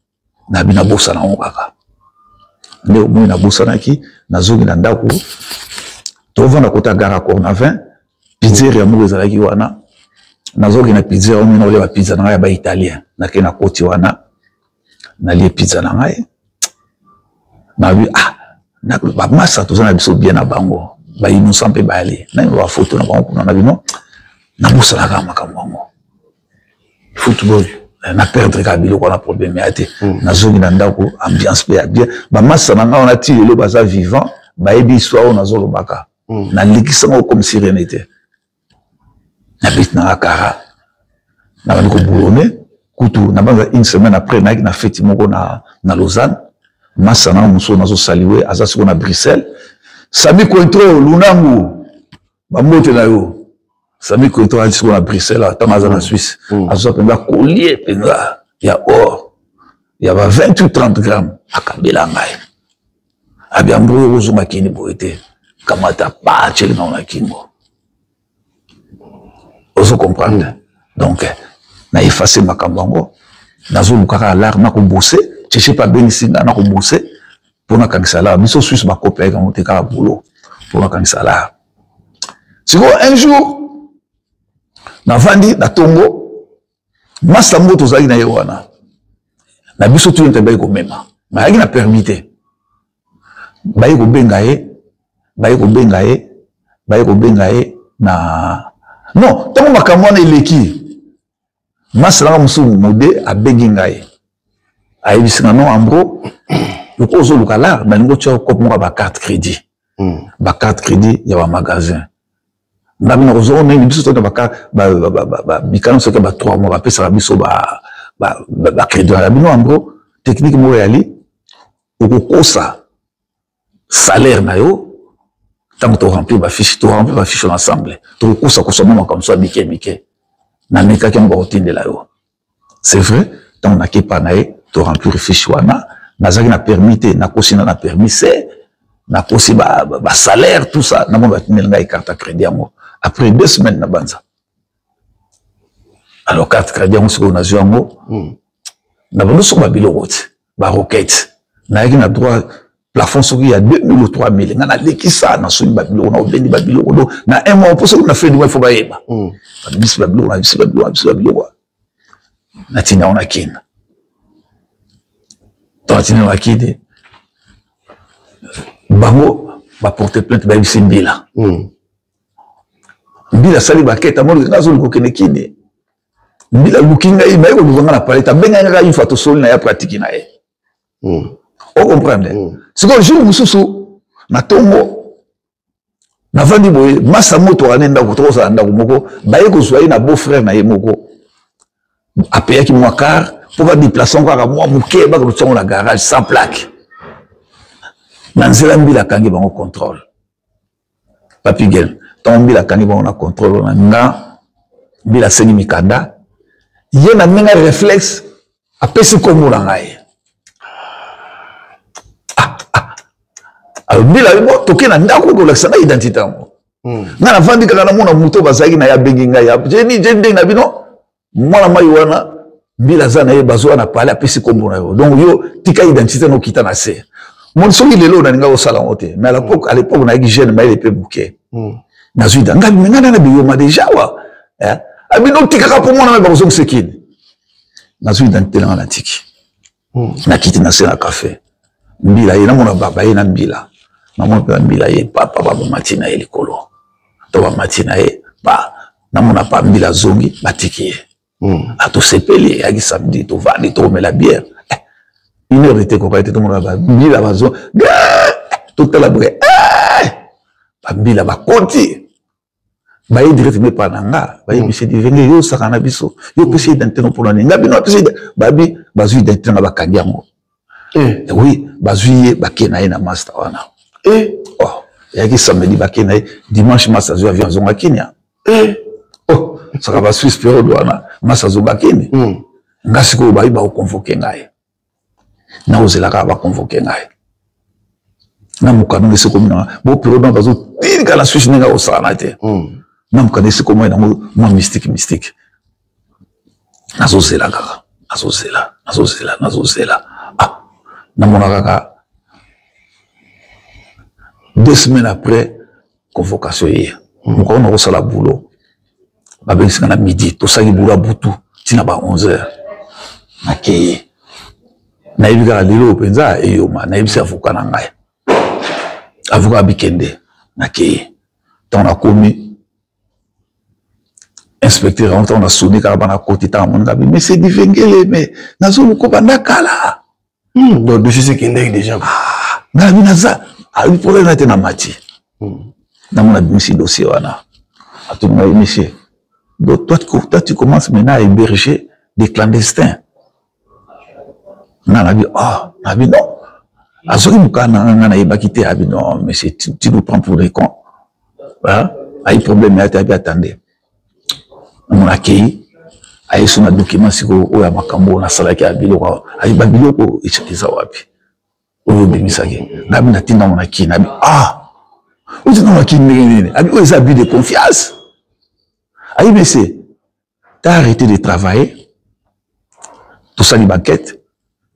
[SPEAKER 1] na bina bosa na ngaka nde mo na bosa na ki na zongi na ndako to vana kota gara Cornavin pizzeria mo ezalaki wana nazoki na pizza o mino le pizza na ba italien na ke na koti wana na li pizza na ngai na bi na ba masa to zana biso bien na bango ba innocent pe ba ali na ba photo na bango na bino na busala ka makambo football na perdre ka bilo ko na problème ate na zoki na ndako ambiance pe bien ba masa na ngai on a tiré le baza vivant ba ebi histoire na zolo baka na likisa ngo comme sérénité na bit na akara na bandi ko boulonné kutu na banza une semaine après na fête moko na Lausanne masa na muso na zo saliwe aza siko na Bruxelles Sami Cointreau lunangu ba moto na yo Sami Cointreau aza siko na Bruxelles tamaza na Suisse azo penda collier penda ya or ya ba 20 ou 30 grammes akabela ngai abiambro ozo makini boete kamata pa cheli na kingo. Vous comprenez? Donc, na effacer ma kambango, na zo lukaka l'art na ko bosser, chercher pas benisinga na ko bosser pour na kansala, biso Suisse ba copain quand on te ka boulot pour na kansala. Siko un jour na vandi na tongo, masta moto zali na yewana. Na biso tu ntebe ko mema. Ma yaki na permité. Baye ko bengaye na non, tant que makamwana eleki masala musu mode abengi ngai ayebisanga non ambro loko zo lukala na ngo tcho ko mo ba carte crédit ba carte crédit ya ba magasin na bino ozona ni biso to ba bikano soka ba 3 mois ba pesa biso ba crédit ya bino ambro technique mo yali okokosa salaire na yo tant que tu remplis ma fiche ensemble tu kosa kosoma comme ça bike na meka ke ngo otinde la yo c'est vrai tant na ke pa na e tu remplir fiche wana nazaki na permis te na kosina na permis c'est na kosi ba salaire tout ça na mo batindela ngai carte crédit yango après 2 semaines na banza alors carte crédit yango siko na yango na bono so ba biloko ba roquette na yaki na droit plafond soki ya 2000 ou 3000 ngana lekisa na soni ba biloko na obendi ba biloko do na un mois pour ça na fait du faut ba yeba bis ba biloko na tina ona kina tina ona kide bango ba porter plainte ba bisi mbila mbila sali ba keta mo ngazo lokene kide mbila lukinga yi ba ko luvanga na paleta benga nga une fois to soli na ya pratique na ye on comprend c'est que jour mususu na tongo na vandi boye masa moto anenda ko to sa ndako moko ba ye ko soyi na beau frère na ye moko apaya ki moi car pour va déplacer encore à moi muke ba ko tsongo na garage sans plaque nanzela mbila kangi bango contrôle papi gel ton mbila kangi bango na contrôle na nga mbila sengi mikanda ye na ninga réflexe apesi komo na ngai alors mbila bo toke na ndako ko lakisa na identité mo nga na vandi kaka na mona muto bazaki na ya bengi ngai ya jeni na bino mwana mai wana mbila za na ye bazwa na pale apesi komo na yo donc yo tika identité no kita na se mon soki lelo na ninga o sala ngote mais à l'époque na yaki jeune mais epé bouquet na zuida nga ngana na biyo ma déjà wa abino tika ka pour mona mai bazo sekini na zuida ntela na tiki na kiti na se na café mbila ye na mona baba ye na mbila na mona mbila ye papa baba matina ye likolo to ba matina ye ba na mona pa mbila zongi batiki ye ato sepeli ya ki samedi to vandi to me la bière une heure était quoi était tout monde ba mbila bazo tout la bré ba mbila ba konti ba yi direct me pa nanga ba yi bisi divenge yo sakana biso yo pesi d'antenne pour nani ngabi no pesi babi bazu d'antenne ba kangiango oui bazui bakena na master wana oh yaki samedi bakena dimanche master zo avion zonga Kenya oh ça va Suisse période wana master zo bakene ngasi ko ba iba convoquer ngai na ozela ka ba convoquer ngai na mukano ngese ko mina bo période bazo tinga la Suisse ninga osana te na mukano ngese ko moi mystique nazo zela kaka na mona kaka 2 semaines après convocation hier on a reçu la boulot ba bensi na midi to saki boulot butu tina ba 11h na keye na ibika lelo penza eyo ma na ibisa avocat na ngai avocat bikende na keye ton a commis inspecteur on a sonné car bana côté ta mon gabi mais c'est divengele mais nazo ko banda kala
[SPEAKER 8] donc je sais qu'il est déjà
[SPEAKER 1] na binaza a problème na tena mati na mon abimisi dossier wana atunga monsieur donc toi tu commences maintenant à héberger des clandestins na bi na bi non azoki mukana na yebakite abi non mais tu nous prends pour des cons hein ay problème ya tabi attendez on accueille ay suna document siko o ya makambo na salaki ya biloko ay ba biloko ichikiza wapi oyo bimisaki na bi na tinda mona kina bi oyo na kina nini abi o abus de confiance ay monsieur t'as arrêté de travailler tout ça ni banquette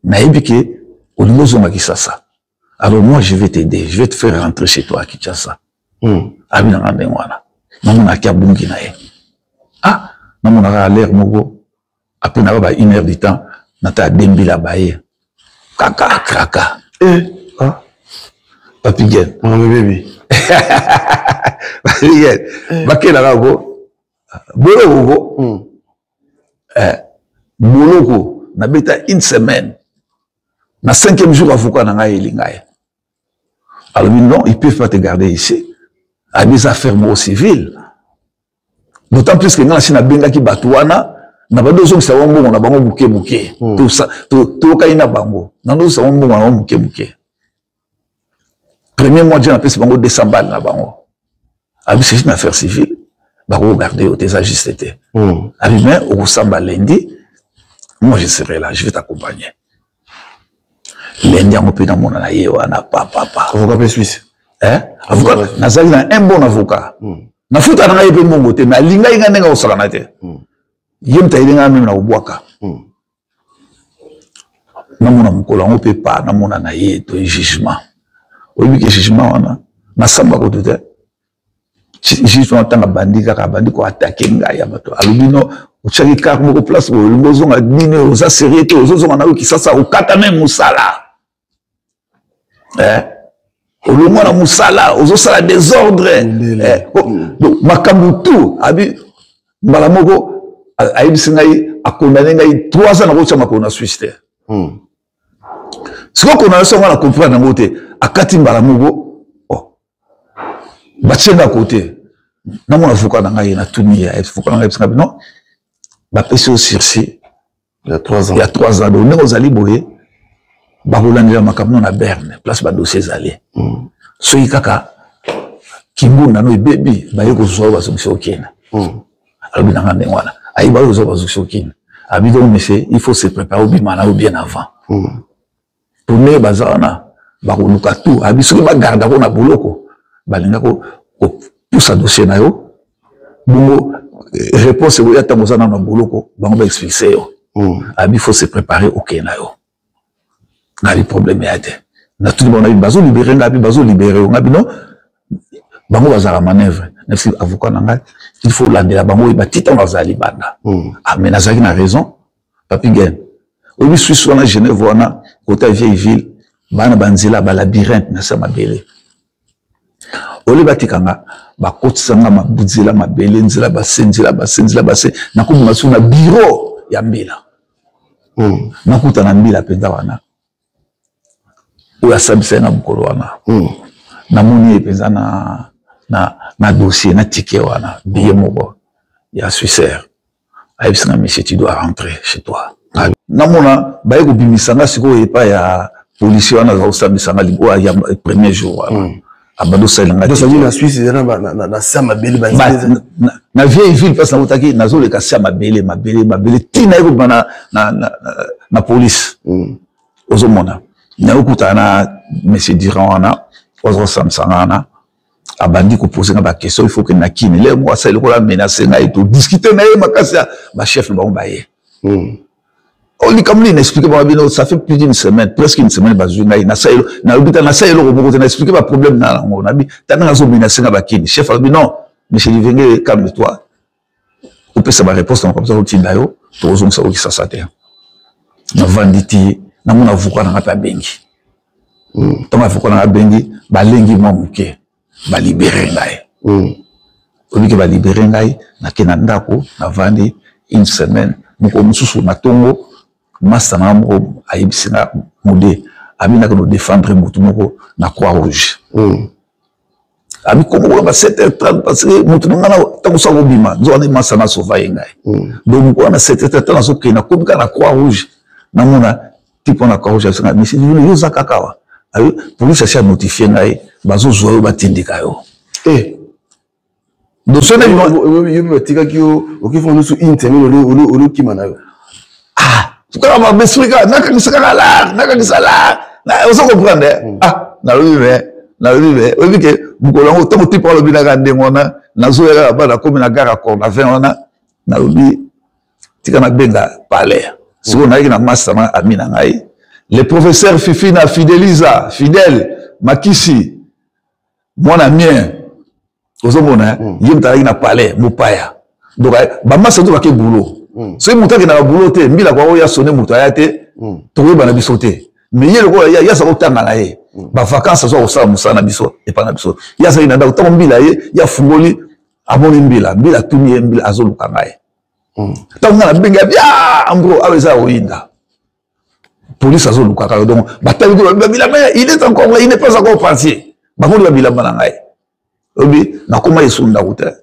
[SPEAKER 1] na ebike au niveau zonga Kisasa alors moi je vais t'aider je vais te faire rentrer chez toi à Kinshasa abi na ngande ngwana na mona kia bungi na ye na mona l'air moko après na ba 1 heure du temps na ta dembila baye kaka kraka papi gen
[SPEAKER 8] mon bébé
[SPEAKER 1] papi gen bakela kako boloko boloko na beta 1 semaine na 5e jour avocat na ngai elingaye Alors non, ils ne peuvent pas te garder ici. À des affaires civiles. D'autant plus que dans la Chine, qui batouana, n'a pas besoin de savoir bon, on a bango bouquet. Tout ça, tout kaina bango. N'a pas besoin de savoir bon, on a bouquet. Premier mois de janvier, on a bango 200 balles na bango. Ah, c'est une affaire civile. Bah, regardez, au tes ajustés. Ah, mais au samba lundi, moi je serai là, je vais t'accompagner. Lundi, on peut dans mon anaïe, on a papa.
[SPEAKER 8] Avocat suisse.
[SPEAKER 1] Hein? Avocat, Nazali a un bon avocat. Na futa na yebe mon côté, mais linga inga nenga osala te. Yem ta ilinga même na obwaka. Na mona mukola on peut pas na mona na ye to jugement. Obi ke jugement wana na samba ko tete. Jugement tanga bandika ka bandiko attaquer ngaya bato. Alubino uchaki ka ko place ko lumbozo nga dine oza sérieux te ozo nga na ki sasa okata même musala. Au moins, on sala, on sala désordre. Donc, Makamutu, abi, Malamoko, a condamné 3 ans de Makona Suisse. Ce qu'on a eu, on a compris dans côté, à Katim Balamogo, oh, Batien à côté, non, mon avocat n'a rien tout mis, non, bah, c'est au sursis. Il y a 3 ans. Il y a 3 ans, donc, nous allons boyer. Baroulanda makamno na Berne, place ba dossier zalé. So ikaka kimbunda no baby ba yeko zo ba so okena. Alors bien ngane wana. Ai ba zo ba so okena. Abi donc monsieur, il faut se préparer au bimana ou bien avant. Pour ne bazana ba ko luka tout, abi so ba garda ko na boloko. Ba linga ko poussa dossier na yo. Bongo réponse ko yata mozana na boloko, ba ngo ba expliquer yo. Abi faut se préparer au Kenya yo. Na les problèmes yate na tout le monde a eu bazo libérer ngabi bazo libérer ngabi non bango bazala manœuvre merci avocat nanga il faut landela bango ba titan bazali banda ah mais nazaki na raison papi gen obi Suisse wana Genève wana côté vieille ville bana banzela ba labyrinthe na sa mabele oli batikanga ba kotsanga mabuzela mabele nzela basenzela na kubunga suna bureau ya mbila na kutana mbila penda wana ou sabisa na bukolo wana na moni epeza na dossier na ticket wana billet moko ya Suisse aibisanga monsieur tu dois rentrer chez toi na mona ba yeko bimisanga siko epa ya policier wana za osambisanga libo ya premier jour wana abado salinga to sali na Suisse na sama bele na vieille ville parce na utaki nazo le kasi mabele tina yeko na police ozomona na ukutana monsieur Diran ozo samsangana abandi ko poser ba question il faut que na kini le moi ça le ko la menacer na et tout discuter na ye makasi ba chef ba mbaye on lui comme il explique ba bino ça fait plus d'une semaine presque une semaine ba journée na ça na ubita na ça le ko na expliquer ba problème na ngo na bi tana zo menacer na ba kini chef a dit non monsieur Livenge calme-toi on peut savoir réponse comme ça au tindayo to zo ça qui ça ça terre na vanditi na mon avocat na pa bengi ton avocat na bengi ba lengi mamuke ba libérer ngai obi ke ba libérer ngai na kena ndako na vandi une semaine moko mususu na tongo masta na mo ayibisinga mode abina ko défendre mutu moko na croix rouge abi ko ba 7h30 parce que mutu ngana tango sa obima zo na masta na sauver ngai donc ko na 7h30 na so kena ko na croix rouge na mona tipo na croix rouge ça mais c'est une yoza kakawa police a notifié ngai bazo zo ba tindika yo donc ce n'est
[SPEAKER 8] yo tika ki yo okifona su interview olo kimana yo
[SPEAKER 1] quand on m'explique nakakisala na oso comprendre na lui obi ke mukolongo to tipo lo binaka ndengona na zo ya ba na komi na gara ko na 20 wana na lui tika na benga palais siko na na master na amina ngai le professeur Fifina Fideliza Fidèle Makisi mon ami ozomona yimta na palais mupaya donc ba massa to ba ke boulot c'est mon temps qui n'a pas boulot te mbila kwa oya sonné muto ayate to ba na biso te mais yelo ko ya sa otanga na ye ba vacances zo osala musana biso et pas na biso ya sa ina da to mbila ye ya fungoli aboni mbila tuni mbila azoluka ngai tanga na benga bia ambro aweza oinda police azoluka ka donc batali ko mbila mais il est pas encore parti bango li bilamba na ngai obi nakoma esunda kuta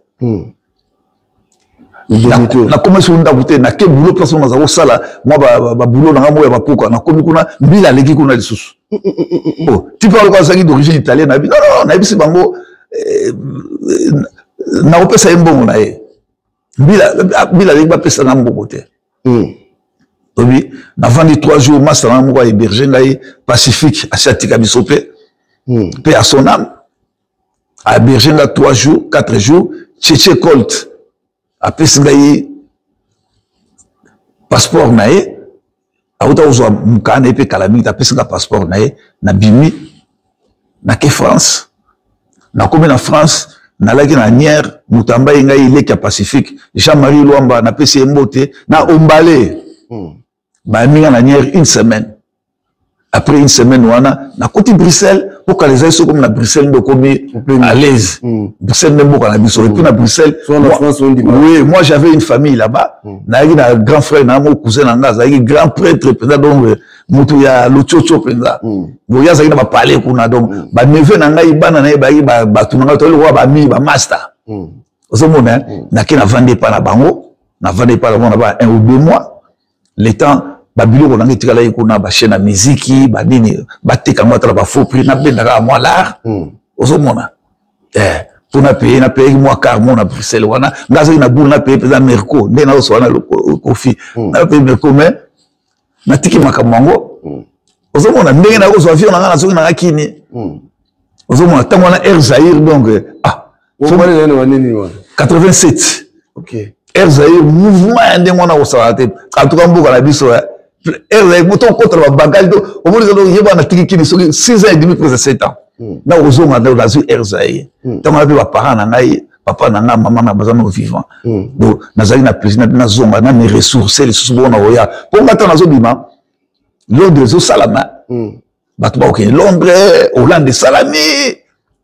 [SPEAKER 1] nakoma esunda kuta na ke boulot place na za sala moi ba boulot na moi ba poka nakomi kuna mbila leki kuna lisusu oh tu parles quoi ça qui d'origine italienne non non na bisi bango na opesa mbongo na ye mbila leki ba pesa na mbongo te obi na vandi 3 jours master na moi héberger ngai Pacifique asiatique bisope paix à son âme à héberger ngai 3 jours 4 jours Tchétché Colt après ngai passeport na ye auta uzwa mukana epe kalami ta pesa passeport na ye na bimi na ke France na komi na France na laki na Nière mutamba ngai leki Pacifique Jean-Marie Luamba na pesa mbote na ombale ba minga na Nière une semaine après une semaine wana na côté Bruxelles pour que les ailes comme na Bruxelles ndo komi à l'aise Bruxelles même na biso et puis na Bruxelles oui moi j'avais une famille là-bas na yaki na grand frère na mon cousin na ngaza yaki grand prêtre penda donc mutu ya luchocho penda bo ya zaki na ba parler kuna donc ba neveu na ngai bana na ba yi ba tunanga to lo ba mi ba master ozomona na ke na vendre pas na bango na vendre pas na ba 1 ou 2 mois le temps babilo ko nangi tikala ikuna ba chaîne na musique ba nini ba teka ngota ba faux prix na benda ka moi l'art ozomona pour payer moi car mon à Bruxelles wana ngazo na boule na payer pesa merco ndena oso wana kofi na payer merco mais na tiki makamango ozomona ndenge na oso avion na soki na kini ozomona tango na Air Zaïre donc
[SPEAKER 8] faut aller na nini wana
[SPEAKER 1] 87
[SPEAKER 8] OK
[SPEAKER 1] Air Zaïre mouvement ndenge wana osawate en tout cas mboka na biso Air Zaïre moto contre ba bagage do o moni ko yeba na tiki kini soki 6 ans et demi presque 7 ans na ozonga na zu Air Zaïre tango na ba parents na ngai papa na nga maman na bazana vivant donc nazali na plaisir na zonga na mes ressources les sous bona oya pour ngata na zo bima Londres zo salama bato ba ok Londres Hollande salami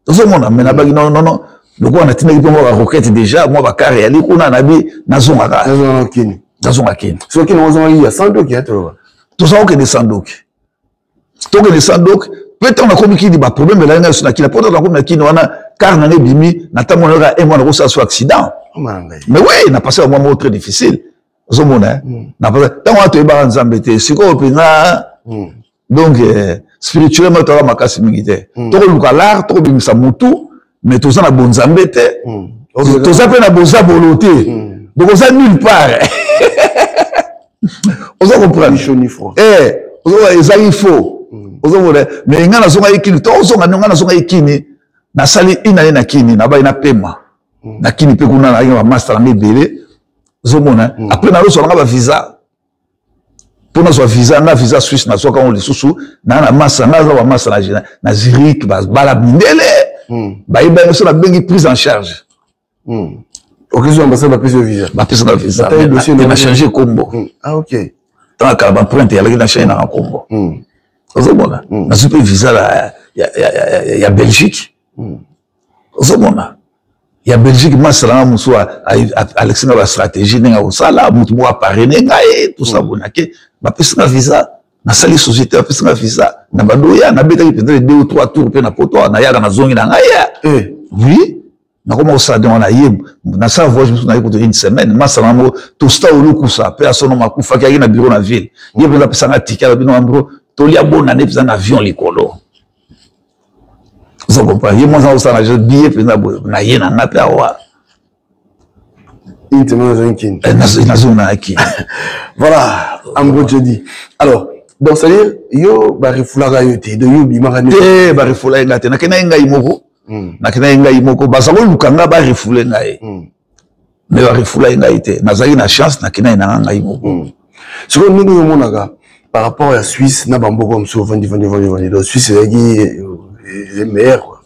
[SPEAKER 1] ozomona mais na bagi non non non donc on a tenu pour moi roquette déjà moi ba carré ali kuna na bi na zonga ka na zonga kini
[SPEAKER 8] so kini ozonga ya sandok ya to
[SPEAKER 1] to ça ok de sandok to que de sandok peut-être on a comme qui dit ba problème là na suna kina peut-être on a comme kini wana car na ne bimi na tamo na et moi na ça soit accident mais oui na passé un moment très difficile ozomona na passé tant on to ba nzambe te siko pina donc spirituellement to la makasi mingite to luka l'art to bimisa mutu mais tout ça na bonzambe te tout ça pe na bonza volonté donc ça nulle part on va comprendre on va ça il faut on va mais ngana zonga ikini to zonga ngana zonga ikini na sali ina na kini na ba ina pema na kini pe kuna na ba master na belé zomona après na loso na ba visa pour na so visa na visa suisse na so ka on le susu na master na ba master na Zurich ba bala mindele ba iba so na bengi prise en charge
[SPEAKER 8] OK so ambassade ba prise visa
[SPEAKER 1] ba prise na visa na changer combo
[SPEAKER 8] OK
[SPEAKER 1] tant que ba prendre ya la changer na combo ozomona na super visa la ya Belgique ozomona ya Belgique masala muswa Alexandre la stratégie ninga osala mutu mo parrainer ngai tout ça bonake ba prise na visa na sali société ba prise na visa na badoya na beta peut-être 2 ou 3 tours pe na poto na yaka na zongi na ngai oui na comment ça dans na yem na ça voyage na yeko une semaine masala mo tout ça au lukusa pe asono makufa ki na bureau na ville yebo la pesa na ticket bino ambro tolia bona ne pesa na avion likolo vous comprenez moi ça ça na billet pe na yena na pe awa
[SPEAKER 8] na zona aki voilà ambro jeudi alors donc ça dire yo ba refulaga yote de yo bi magane
[SPEAKER 1] ba refulaga ngate na kena ngai moko na kena ngai moko basako lukanga ba refule ngai mais ba refula ngai te nazali na chance na kena na ngai moko
[SPEAKER 8] ce que nous monaka par rapport à Suisse na bambo comme so vandi donc Suisse est meilleur quoi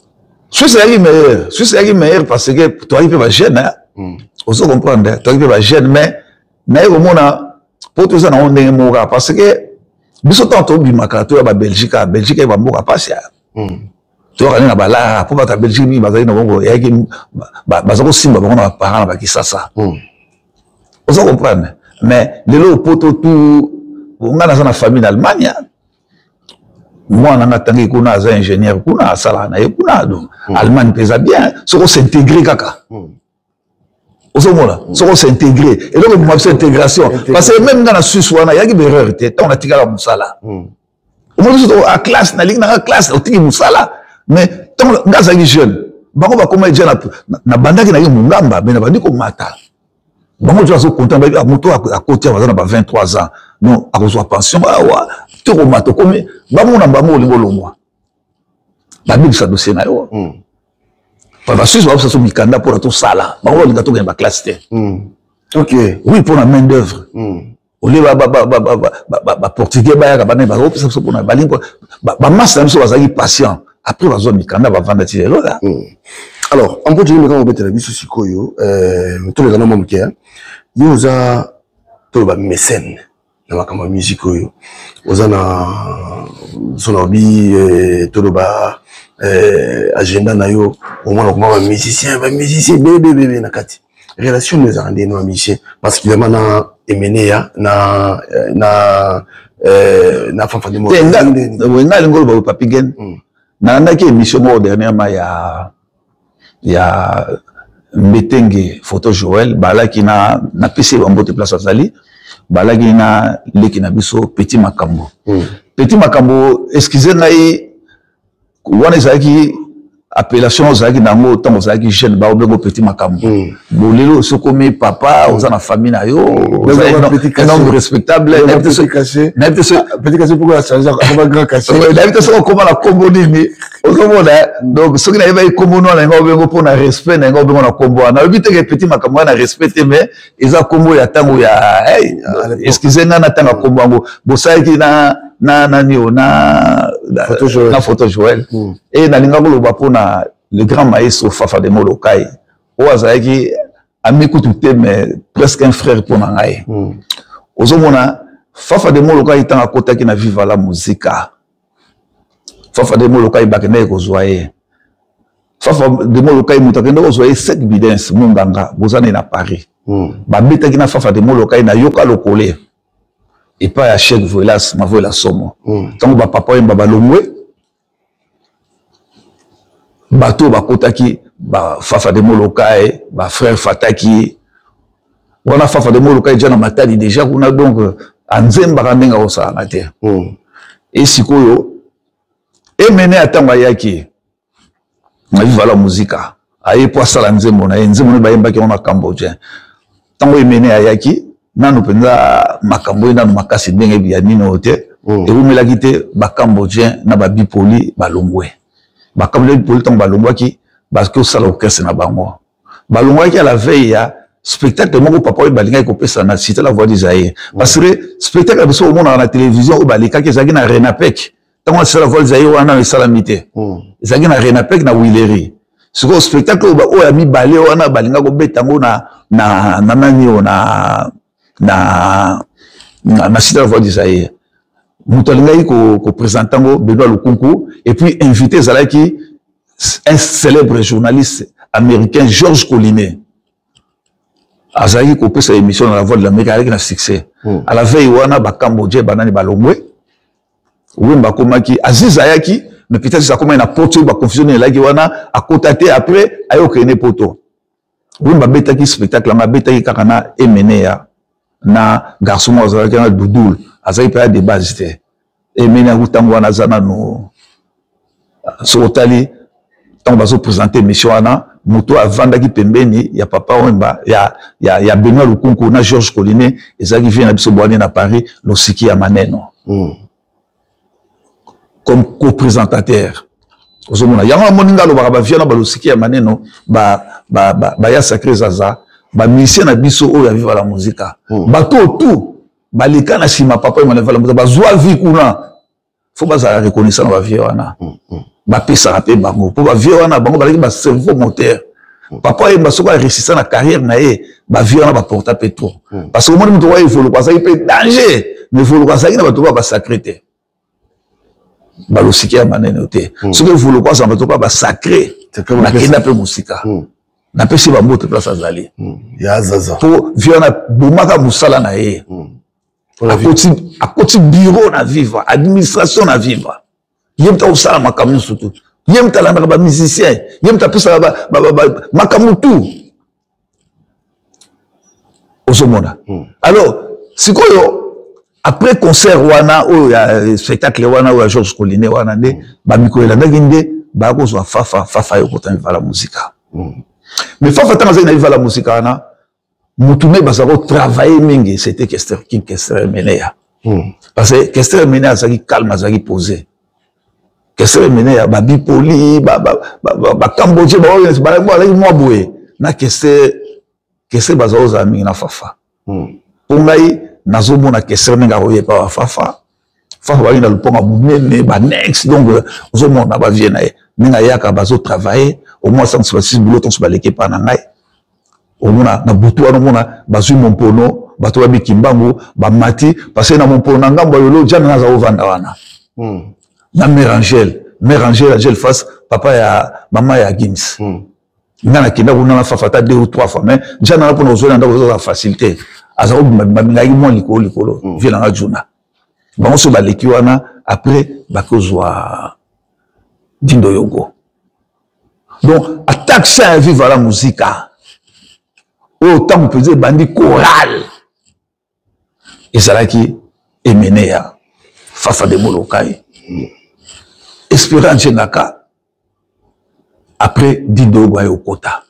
[SPEAKER 1] Suisse est meilleur parce que toi il peut ba jeune hein on se comprendre toi il peut ba jeune mais na yo mona pour tout ça na ndenge moka parce que biso tanto bimaka to ya ba Belgique ba mboka pasi to ka na bala pour ba Belgique bi bazali na bongo ya ki bazako simba bango na parents ba kisasa on se comprendre mais lelo poto tout on a dans la famille d'Allemagne moi on a tangi kuna za ingénieur kuna sala na kuna do Allemagne pesa bien soko s'intégrer kaka osomona soko s'intégrer et donc moi c'est intégration parce que même dans la Suisse wana yaki bereur té on a tigala musala au moins à classe na ligue na classe otiki musala mais tant ngaza ki jeune bango ba koma jeune na bandaki na yo mungamba mais na bandi ko mata bango tu as content ba moto à côté à 23 ans non à reçoit pension awa tu ko mato comme ba mona ba mo lingo longwa ba bibi sa dossier na yo pa Suisse va ça mikanda pour tout sala bango linga to ba classe té
[SPEAKER 8] OK
[SPEAKER 1] oui pour la main d'œuvre au lieu ba portugais ba ya ba na ba opesa pour na ba lingo ba master so bazaki patient après la zone mikanda va vendre ti là.
[SPEAKER 8] Alors on peut dire que on betela biso sikoyo tous les années moké yo za to ba mécène na makamba musique yo oza na sonobi to ba agenda na yo au moins ba musicien bébé na kati relation nous a rendu nos musiciens particulièrement na emenea na fanfa de mo
[SPEAKER 1] nga lingolo ba Papi Gen na ndaki émission mo dernièrement ya Mbetenge photo Joël balaki na PC Bambote place azali balaki na leki na biso Petit Makambo Petit Makambo excusez ngai wana ezaki appellation ozaki nango tant ozaki jeune ba obengo Petit Makambo bolelo sokomi papa oza na famille na yo un homme respectable
[SPEAKER 8] petit caché pourquoi changer on grand caché
[SPEAKER 1] d'habitude so comment la combo nini okomona donc soki na yeba combo no na ngo bengo pour na respect na ngo bengo na combo na obite que Petit Makambo na respecter mais eza combo ya tango ya excusez nga na tanga combo ngo bosaki na photo Joël et na linga koloba pona le grand maestro Fafa de Molokai o azaki ami kututé mais presque un frère pour ngai ozomona Fafa de Molokai tanga kotaki na Viva la Musica Fafa de Molokai bakene ko zoye Fafa de Molokai mutakende ko zoye 7 bidens munganga bozane na Paris ba betaki na Fafa de Molokai na yoka lokole et pas à Cheikh Volas ma voix la somme tant ba papa et baba longwe bateau ba kotaki ba Fafa de Molokai ba frère Fataki wana Fafa de Molokai déjà na matadi déjà kuna donc anzemba kandenga osa na te et sikoyo et mené atanga yaki na Viva la Musica aye po sala nzembo na nzembo ba yemba ki ona cambodgien tango mené ayaki nanu penza makambo nanu makasi ndenge bia nino te et umelaki te ba cambodgien na ba bipoli ba longwe ba cambodgien bipoli tango ba longwaki parce que ça l'orchestre na bango ba longwaki à la veille ya spectacle moko papa ba linga ko pesa na cité la voix d'Isaïe parce que spectacle biso au monde na télévision o ba likaki zaki na Renapec tango c'est la voix d'Isaïe wana na salamité zaki na Renapec na Willery siko spectacle o ya mi balé wana ba linga ko betango na nani na cité la voix d'Isaïe mutolinga ko présentango Benoît Lukunku et puis invité zalaki un célèbre journaliste américain Georges Collinet azaki ko pesa émission dans la voix de l'Amérique avec un succès à la veille wana ba Cambodge banani balongwe wemba komaki Aziz Ayaki mais peut-être ça comme une porte ba confusion elaki wana a contacté après ayokene poto wemba betaki spectacle nga betaki kaka na emenea na garçon azalaki na Doudoul azaki pa de base te emenea kutango wana zana no sotali tant bazo présenter émission wana moto avandaki pembeni ya papa wemba ya Benoît Lukunku na Georges Collinet ezaki vient na biso boane na Paris losiki ya maneno comme co-présentateur ozomona yango moninga lo ba vient na ba losiki ya maneno ba ya sacré zaza ba musicien na biso o ya Viva la Musica bato tout balika na sima papa ya Viva la Musica bazwa vie kuna faut bazala reconnaissant ba vie wana ba pesa rapé bango pour ba vie wana bango balaki ba cerveau moteur papa yemba soko réussissant na carrière na ye ba vie wana ba porta pétro parce que moi muto wa évolue kwa ça il peut danger mais évolue kwa ça na bato ba sacré ba losiki ya manene te ce que évolue kwa ça bato ba sacré na kenda pe musika na pesi ba moto place azali
[SPEAKER 8] ya zaza
[SPEAKER 1] pour vie wana bomaka musala na ye à côté bureau na vivre administration na vivre Yem ta osala makamu surtout. Yem ta landa ba musicien. Yem ta pesa ba makamu tout. Osomona. Alors, sikoyo après concert wana ou spectacle wana ou Georges Collinet wana nde ba miko elanda ginde ba ko zo fafa yo kota va la musique. Mais fafa tanga za na la musique wana mutume basako travailler mingi c'était Kester Menea. Parce que Kester Menea ça qui calme ça qui posé. Kester Menea ba bipoli ba Cambodge ba moi boye na Kester bazao za mingi na fafa. Pour ngai nazomona Kester menga roye pa fafa ba ina luponga munene ba next donc ozomona ba vie na ye menga yaka bazo travailler au moins sans se boulot ton se baleke pa na ngai omona na butu wana mona bazui mompono bato ba bikimbango ba mati parce que na mompono na ngambo yolo jana na za ovanda wana na mère Angèle face papa ya mama ya Gims ngana kinda kuna na fafata 2 ou 3 fois mais jana na pona ozona ndako za facilité azako babinga mo likolo vila nga juna bango so baleki wana après bakozwa dindo yogo donc attaque ça vivre la musique autant que peut bandi choral ezalaki Emenea fafa de Molokai Espérance Naka après dindo gwa yokota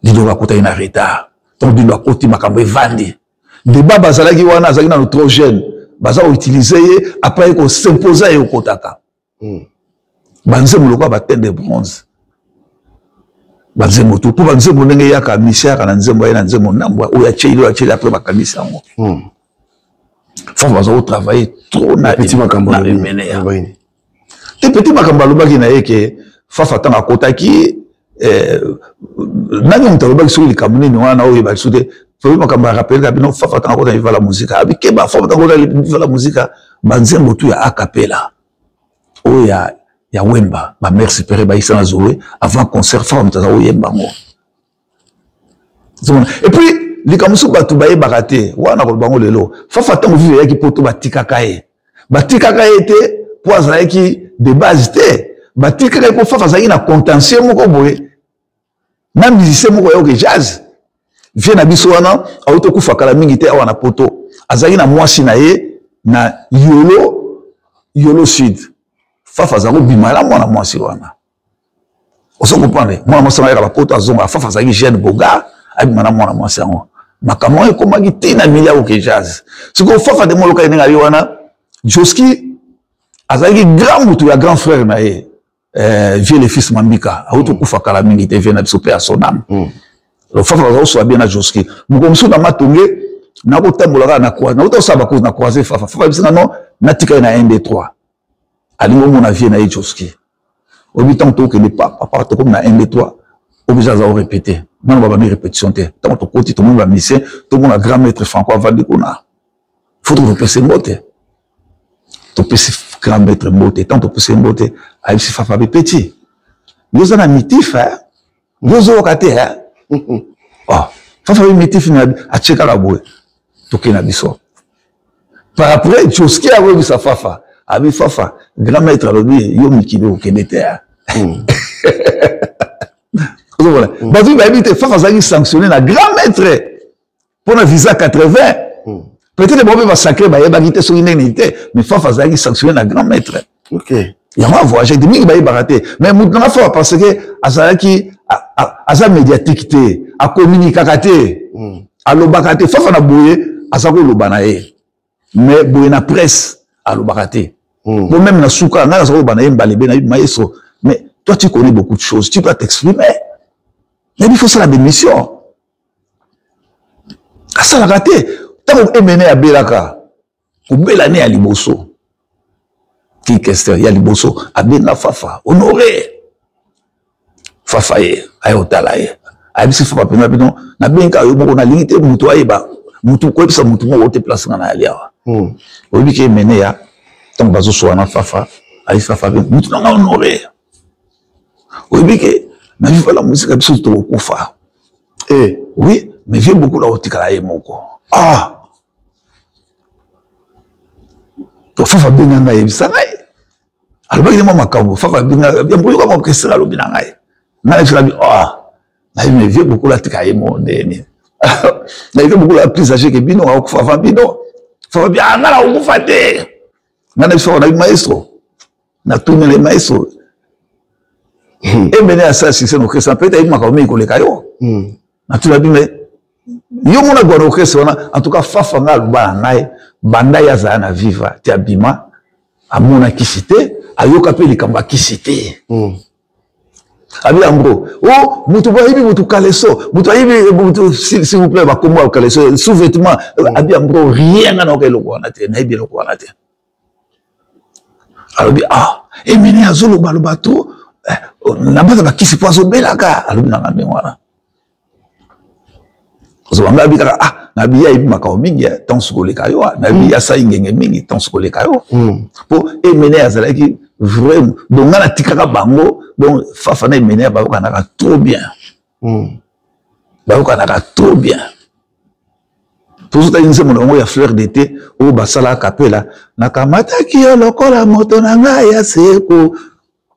[SPEAKER 1] dindo gwa kota ina retard donc dindo akoti makambo evandi débat bazalaki wana azalaki na trop jeune baza utiliser après ko s'imposer yokotaka banzembo lokwa batende de bronze banzembo tout pour banzembo ndenge yaka misiaka na nzembo ya na nzembo nambwa oya chelo après bakabisa ngo faut bazo travailler trop na petit makambo na Emenea te petit makambo lobaki na yeke fafa tanga kotaki nani mtalobaki sur les kamuni wana oyo ba sute faut makambo rappeler ka bino fafa tanga kotaki va la musique abike ba fafa tanga kotaki va la musique banzembo tout ya acapella oya ya Wemba ba mère supérieure ba isa na zoé avant concert fa mtaza oyemba ngo et puis likamusu batu baye baraté wana ko bango lelo fafa tanga vive yaki poto batikaka ye te poza yaki de base te batikaka ko fafa zaki na contentieux moko boye na musicien moko yo ke jazz vient na biso wana auto kufakala mingi te awa na poto azaki na mwasi na ye na yolo sud fafa zako bimala mwana mwasi wana oso comprendre mwana mwasi na poto azonga fafa zaki jeune boga abimana mwana mwasi ngo makamo e komaki tina milia o ke jazz siko fafa de Molokai nenga yo wana Joski azaki grand mutu ya grand frère na ye vieux le fils Mambika auto kufakala mingi te vient na biso pe a son âme le fafa bazao so bien na Joski mukomso na matonge na ko tambola na kwa na auto saba ko na croiser fafa bisina non na tika na 1 2 3 alingo mona vie na ye Joski obi tant to que le papa to comme na 1 2 3 obligé à répéter non baba mi répétition te tant to côté to mon musicien to mon grand maître Franco Avandi kuna faut to passer mote to passer grand maître mote tant to passer mote a si fafa petit nous en mitif hein nous au kate hein ah fafa mitif na a cheka la boue to kena biso par après Joski a vu sa fafa abi fafa grand maître lobi yo mikilo kenete voilà bazu ba habité fafa zaki sanctionné na grand maître pour na visa 80 peut-être bon va sacré ba yeba kité so inenité mais fafa zaki sanctionné na grand maître OK ya ma voyage de mingi ba baraté mais mutu na fa parce que azalaki aza médiatique té a communiquer katé alobaka té fafa na boye azako lobana ye mais boye na presse alobaka té bon même na souka na azako lobana ye mbalebe na maestro mais toi tu connais beaucoup de choses tu dois t'exprimer. Mais il faut ça la démission. Ça la raté. Tant qu'on est mené à Belaka, au Belané à Liboso, qui est y a Liboso, à Bena Fafa, honoré. Fafa est, à Otalaye. À Bissi Fafa, non, na Benka, on a limité, Moutoua, Moutou, quoi, ça, Moutou, on te place dans la Lia. Au lieu qu'il est mené à, tant que Bazo soit en Fafa, à Fafa, Moutou, on a honoré. Au lieu que, mais vive la musique absolument au Koufa. Eh, oui, mais viens beaucoup là au Tikalaye Moko. Ah! To Fafa Benanga Yebisanaï. Alors, il m'a makambo. Fafa, bien, pour comment orchestre là, l'objet n'aille. N'a pas dit, oh, il me vient beaucoup la tikaye mon dernier. Il fait beaucoup la plus âgée que Bino, Fafa Bino. Fafa bien, on a la oufate. On a eu maestro. On a tourné les maestros. Et mené à ça, si c'est l'orchestre, peut-être il m'a commis qu'on les caillots. On a tout dit, mais, yo mon a bon orchestre, en tout cas, Fafa n'a pas banda ya zana viva, ti abima, à mon akisité, à yokape les kamba kisité. Abi ambro, oh, mutu bahibi mutu kaleso, mutu bahibi, s'il vous plaît, va comment kaleso, sous-vêtements, abi ambro, rien n'a n'aurait le guanate, n'a bien le guanate. Alors, et mené à zolo balubato, n'a pas de qui se passe au belaga, alors, n'a pas de mémoire. Zobanga bikara nabi ya ibima ka mingi tant sukole kayo nabi ya sa ingenge mingi tant sukole kayo po emene azalaki vraiment donc ngana tikaka bango donc Fafa na emene ba kana trop bien ba kana trop bien tout ça inse mon ya fleur d'été o basala kapela na kamata ki lokola moto na ngai ya seko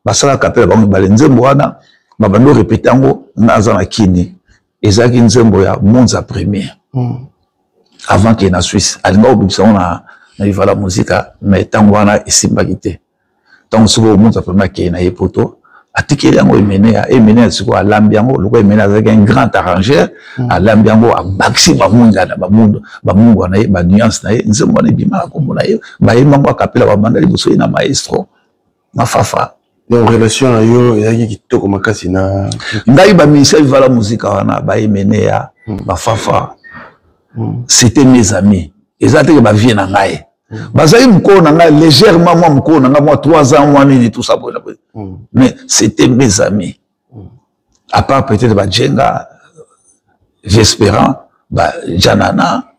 [SPEAKER 1] basala kapela bango balenze mwana babando répéter ngo na azana kini ezaki nzembo ya Monza premier avant qu'il y ait en Suisse alinga obibisa na ivala muzika mais tango wana esimbaki te tango siko Monza premier ki na yepoto atikeli yango emene siko alambi yango loko emene azaki un grand arrangeur alambi yango abakisi bamunga na bamungu na ye ba nuance na ye nzembo na bima kombo na ye ba yemango akapela babanda liboso na maestro na Fafa.
[SPEAKER 8] En relation à yo, il y a qui toko makasi na.
[SPEAKER 1] Ngai ba ministère vala musique wana ba emene ya ba Fafa. C'était mes amis. Ils étaient ba vie na ngai. Bazali mko na ngai légèrement moi mko na ngai moi 3 ans moi ni tout ça mais c'était mes amis. À part peut-être ba Djenga J'espérant ba Janana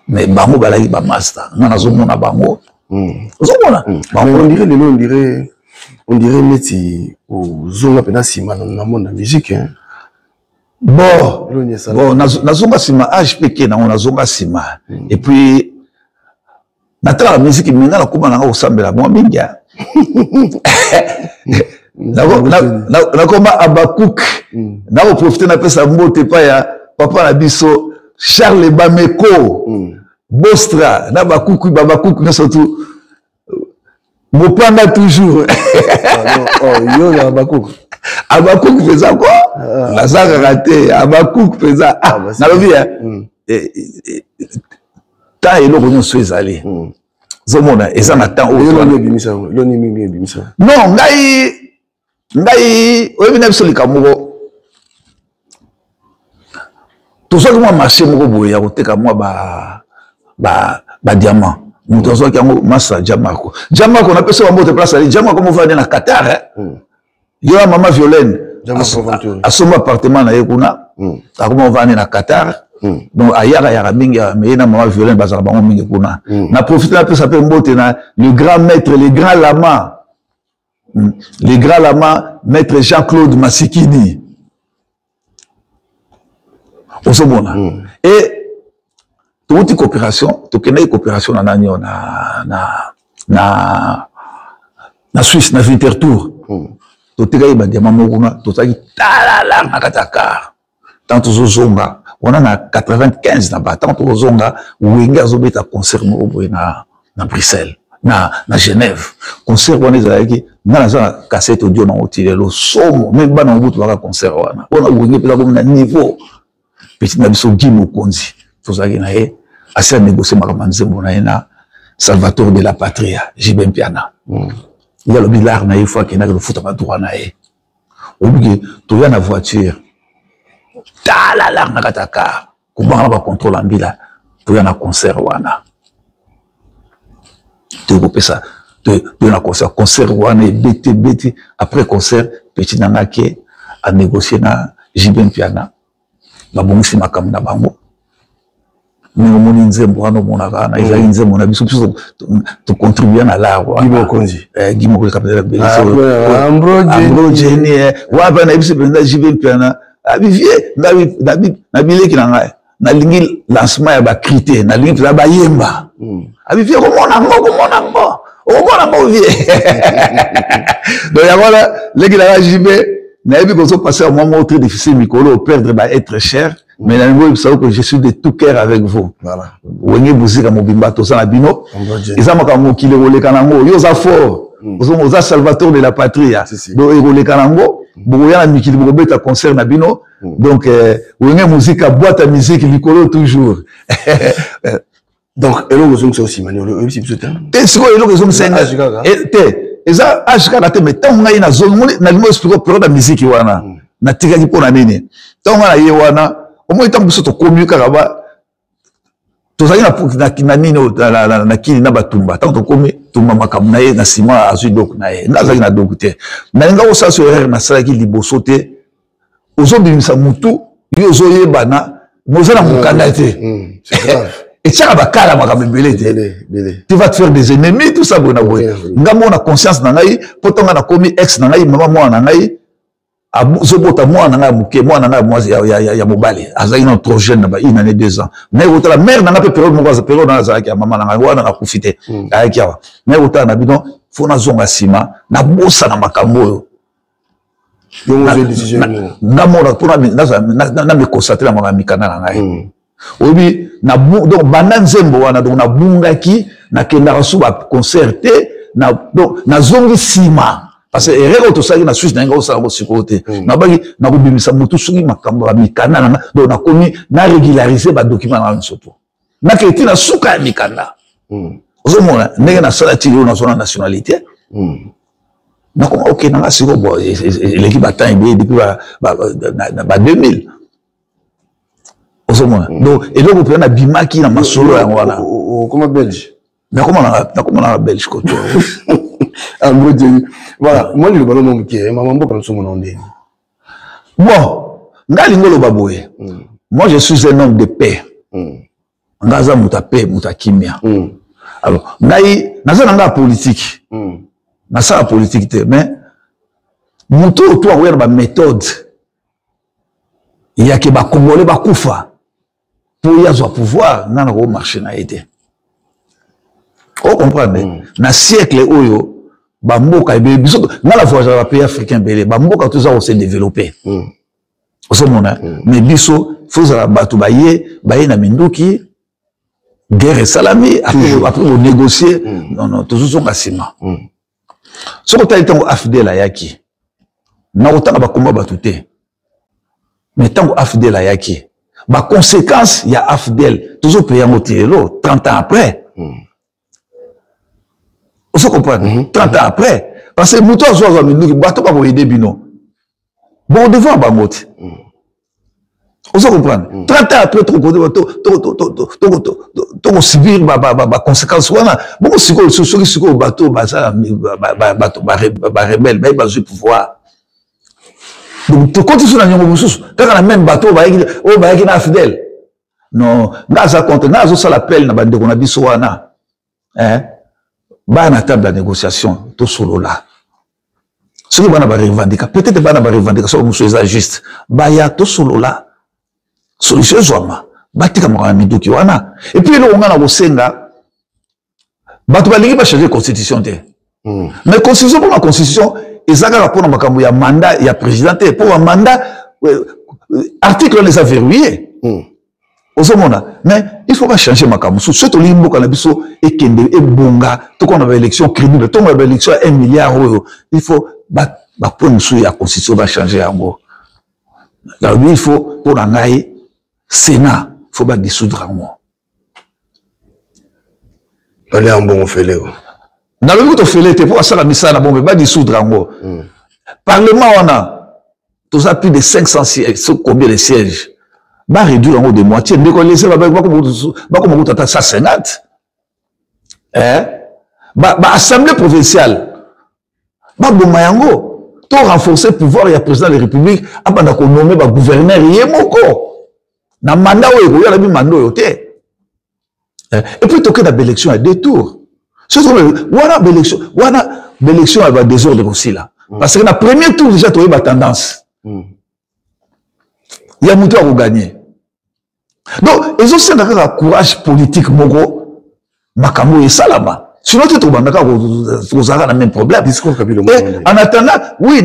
[SPEAKER 1] mais bango balaki ba master. Ngana zo mona bango. Zo mona.
[SPEAKER 8] On dirait Meti au Zonga Penasima dans le monde de la musique.
[SPEAKER 1] Bon, Nazonga Sima, HPK, na Zonga Sima. Et puis, la musique, maintenant, la comment on ressemble à moi, Minga. Na comment Abakouk, na profiter na pesa mbote pa ya papa na biso Charles Bameko, Bostra, na Bakouk, Babakouk, na surtout. Mopanga toujours.
[SPEAKER 8] Yo na Abakouk.
[SPEAKER 1] Abakouk faisait quoi? La saga raté. Abakouk faisait. Na lobi ta elo ko nso ezali. Zomona eza na temps
[SPEAKER 8] o.
[SPEAKER 1] Non, ngai oyebi na biso likamoko. To so ko marché moko boye ya koteka mwa ba diamant. Nous avons dit que Massa Djamarco. Djamarco, on a personne en place. Djamarco, on va aller à Qatar. Il y a maman Violaine. À son appartement, on va aller à Qatar. Donc, il y a maman Violaine, on a profité un peu, ça peut monter le grand maître, le grand lama. Le grand lama, maître Jean-Claude Massikini. Au Somona. Et toute coopération, toute coopération na Suisse, na Winterthur. Tout est là, il y tout ça qui talala na kataka. Tant aux zonga, on a na 95 na ba, tant aux zonga, Wenga zobeta concert na Bruxelles, na Genève. Concert on est là qui na za cassette audio na otile lo somo, même ba na butu ba concert wana. On a Wenga pela comme na niveau. Petit na biso Guimo Konzi. Tozaki na ye assez négocier makamanzembo na ena Salvatore de la Patria Jibem Piana il y a le bilar na une fois qu'il a le foot à droit na ye oublie tu viens na voiture ta la na kataka comment va contrôler ambila tu viens na concert wana tu peux ça tu na concert wana beti après concert petit nanga ke a négocier na Jibem Piana ba bongisi makam na bango nous avons nzembo wana monaka na iza nzembo na biso to contribuer na l'art
[SPEAKER 8] Guimo Konzi
[SPEAKER 1] Guimo ko kapela beliso Ambro Jenny wa ba na biso benda Jibem Piana abivie na bileki na ngai na lingi lancement ya ba crité na lingi ba yemba abivie ko mona ngo Au moins, on a pas vie. Donc, voilà, les gars, là, j'y vais. Naïbi, quand on passe un moment très difficile, Mikolo, perdre va être cher. Mais là, vous savez que je suis de tout cœur avec vous. Voilà. Vous avez bousé comme Bimba, tout ça, Bino. Et ça m'a comme qui le roule kanango. Yo, ça fort. Vous avez Salvatore de la patrie. Donc, il roule kanango. Vous avez un Mikili Bobeta concert na Bino. Donc, vous avez musique à boîte à musique, Mikolo toujours.
[SPEAKER 8] Donc, et là, vous avez aussi, Manuel, aussi, c'est ça?
[SPEAKER 1] C'est quoi, vous avez eza ashika na te mais tant ngai na zone na limo expliquer pour la musique wana na tika ki pona nini tant na ye wana au moins tant biso to communiquer kaba to zali na nini na kini na batumba tant to komi tumba makam na ye na sima azu dok na ye na zali na dokute na nga osa so erreur na sala ki liboso te ozo bimisa mutu yo zo yebana mozana mukanda te
[SPEAKER 8] c'est grave.
[SPEAKER 1] Et tu vas tu vas te faire des ennemis, tout ça. Ngamo na conscience nangai, pourtant na komi ex nangai, maman moi nangai, zobota moi nangai muke, moi nangai moi ya mobile. Aza ina trop jeune na ba une année 2 ans. Mais autant la mère nanga pe période mo za période na za ki maman nangai wana na profiter. Avec yawa. Mais autant na bidon, faut na zonga sima, na bossa na makambo.
[SPEAKER 8] Yo j'ai décision.
[SPEAKER 1] Ngamo na pour na me concentrer na makamikana nangai. Obi na donc banane zembo wana donc na bungaki na kenda su ba concerté na donc na zongi sima parce que erreur to saki na Suisse na ngo sa ngo sikote na baki na ko bimisa mutu sungi makambo ba mikana na donc na komi na régulariser ba document na nsoto na keti na suka mikana ozomona ndenge na sala tilo na zona nationalité na ko OK na siko bo l'équipe attend depuis ba 2000. Donc, et là, vous prenez un bimaki dans ma solo.
[SPEAKER 8] Comment belge?
[SPEAKER 1] Mais comment on a belge?
[SPEAKER 8] Voilà, moi, je vais vous dire, maman, je vais vous dire.
[SPEAKER 1] Bon, moi, je suis un homme de paix. Ngaza muta paix, muta kimia. Alors, naza politique. Nasa politique, mais, muto autour, ouais, ma méthode. Il y a que ba Congolais ba kufa. Pour y avoir pouvoir, n'a pas marché na été. Vous comprenez? Na siècle oyo, ba mboka ebe biso na la voie pays africain belé, ba mboka tout ça s'est développé. Mais biso faut za batu baye na minduki guerre salami après on négocier non tout ça sont asima. Ce que tu as été afdel yaki. Na otanga ba combat batuté. Mais tant qu'Afdel a yaki, ma conséquence, il y a Afdel, toujours payé en 30 ans après. Vous comprenez? 30 ans après. Parce que nous avons dit, nous avons aider Bino. Bon, devant Bamoti. Vous comprenez? 30 ans après, tu subir ma conséquence. Bon, si vous bateau, rebelle, il pouvoir. Donc, tu continues sur la Nyongo, quand on a même bateau, on va être fidèle. Non, Naza contre Nazo, ça l'appelle, Nabande, on a dit Soana. Bah, na table de négociation, tout solo là. Ce qui va n'a pas revendiquer, peut-être pas n'a pas revendiquer, ça, monsieur, c'est juste. Bah, y a tout solo là. Solution, Zouama. Bah, t'es comme un midou qui wana. Et puis, là, on a la Senga. Bah, tu vas l'équipe changer la constitution, mais constitution, pour la constitution, et ça, pour il y a mandat, il y a président, pour un mandat, article, on les a verrouillés. Mais il faut pas changer ma camus. Surtout l'imbo canabiso et kende et bonga. Tout qu'on avait élection crédible, tout qu'on avait élection 1 milliard €. Il faut pour nous la constitution va changer en gros. Alors il faut pour l'angaï Sénat, il faut pas dissoudre en gros.
[SPEAKER 8] Allez en bon fait les.
[SPEAKER 1] Dans le but de faire l'été pour ça la mission na bon mais pas dissoudre en gros. Parlement on a tous plus de 500 sièges, combien de sièges? Bah réduire en haut de moitié, mais qu'on laisse comme ça Sénat. Bah assemblée provinciale. Bah Bomayango, tout renforcer le pouvoir, il y a président de la République, après qu'on nomme bah gouverneur yemoko. Na mandat où il y a le mandat yoté. Et puis toquer la élection à 2 tours. Surtout voilà l'élection elle va désordre aussi là. Parce que dans le premier tour déjà tu as tendance. Il y a monté à gagner. Donc, ils ont aussi un courage politique, Mogo, Makambo et Salama. Sinon, tu trouves le même problème. En attendant, oui,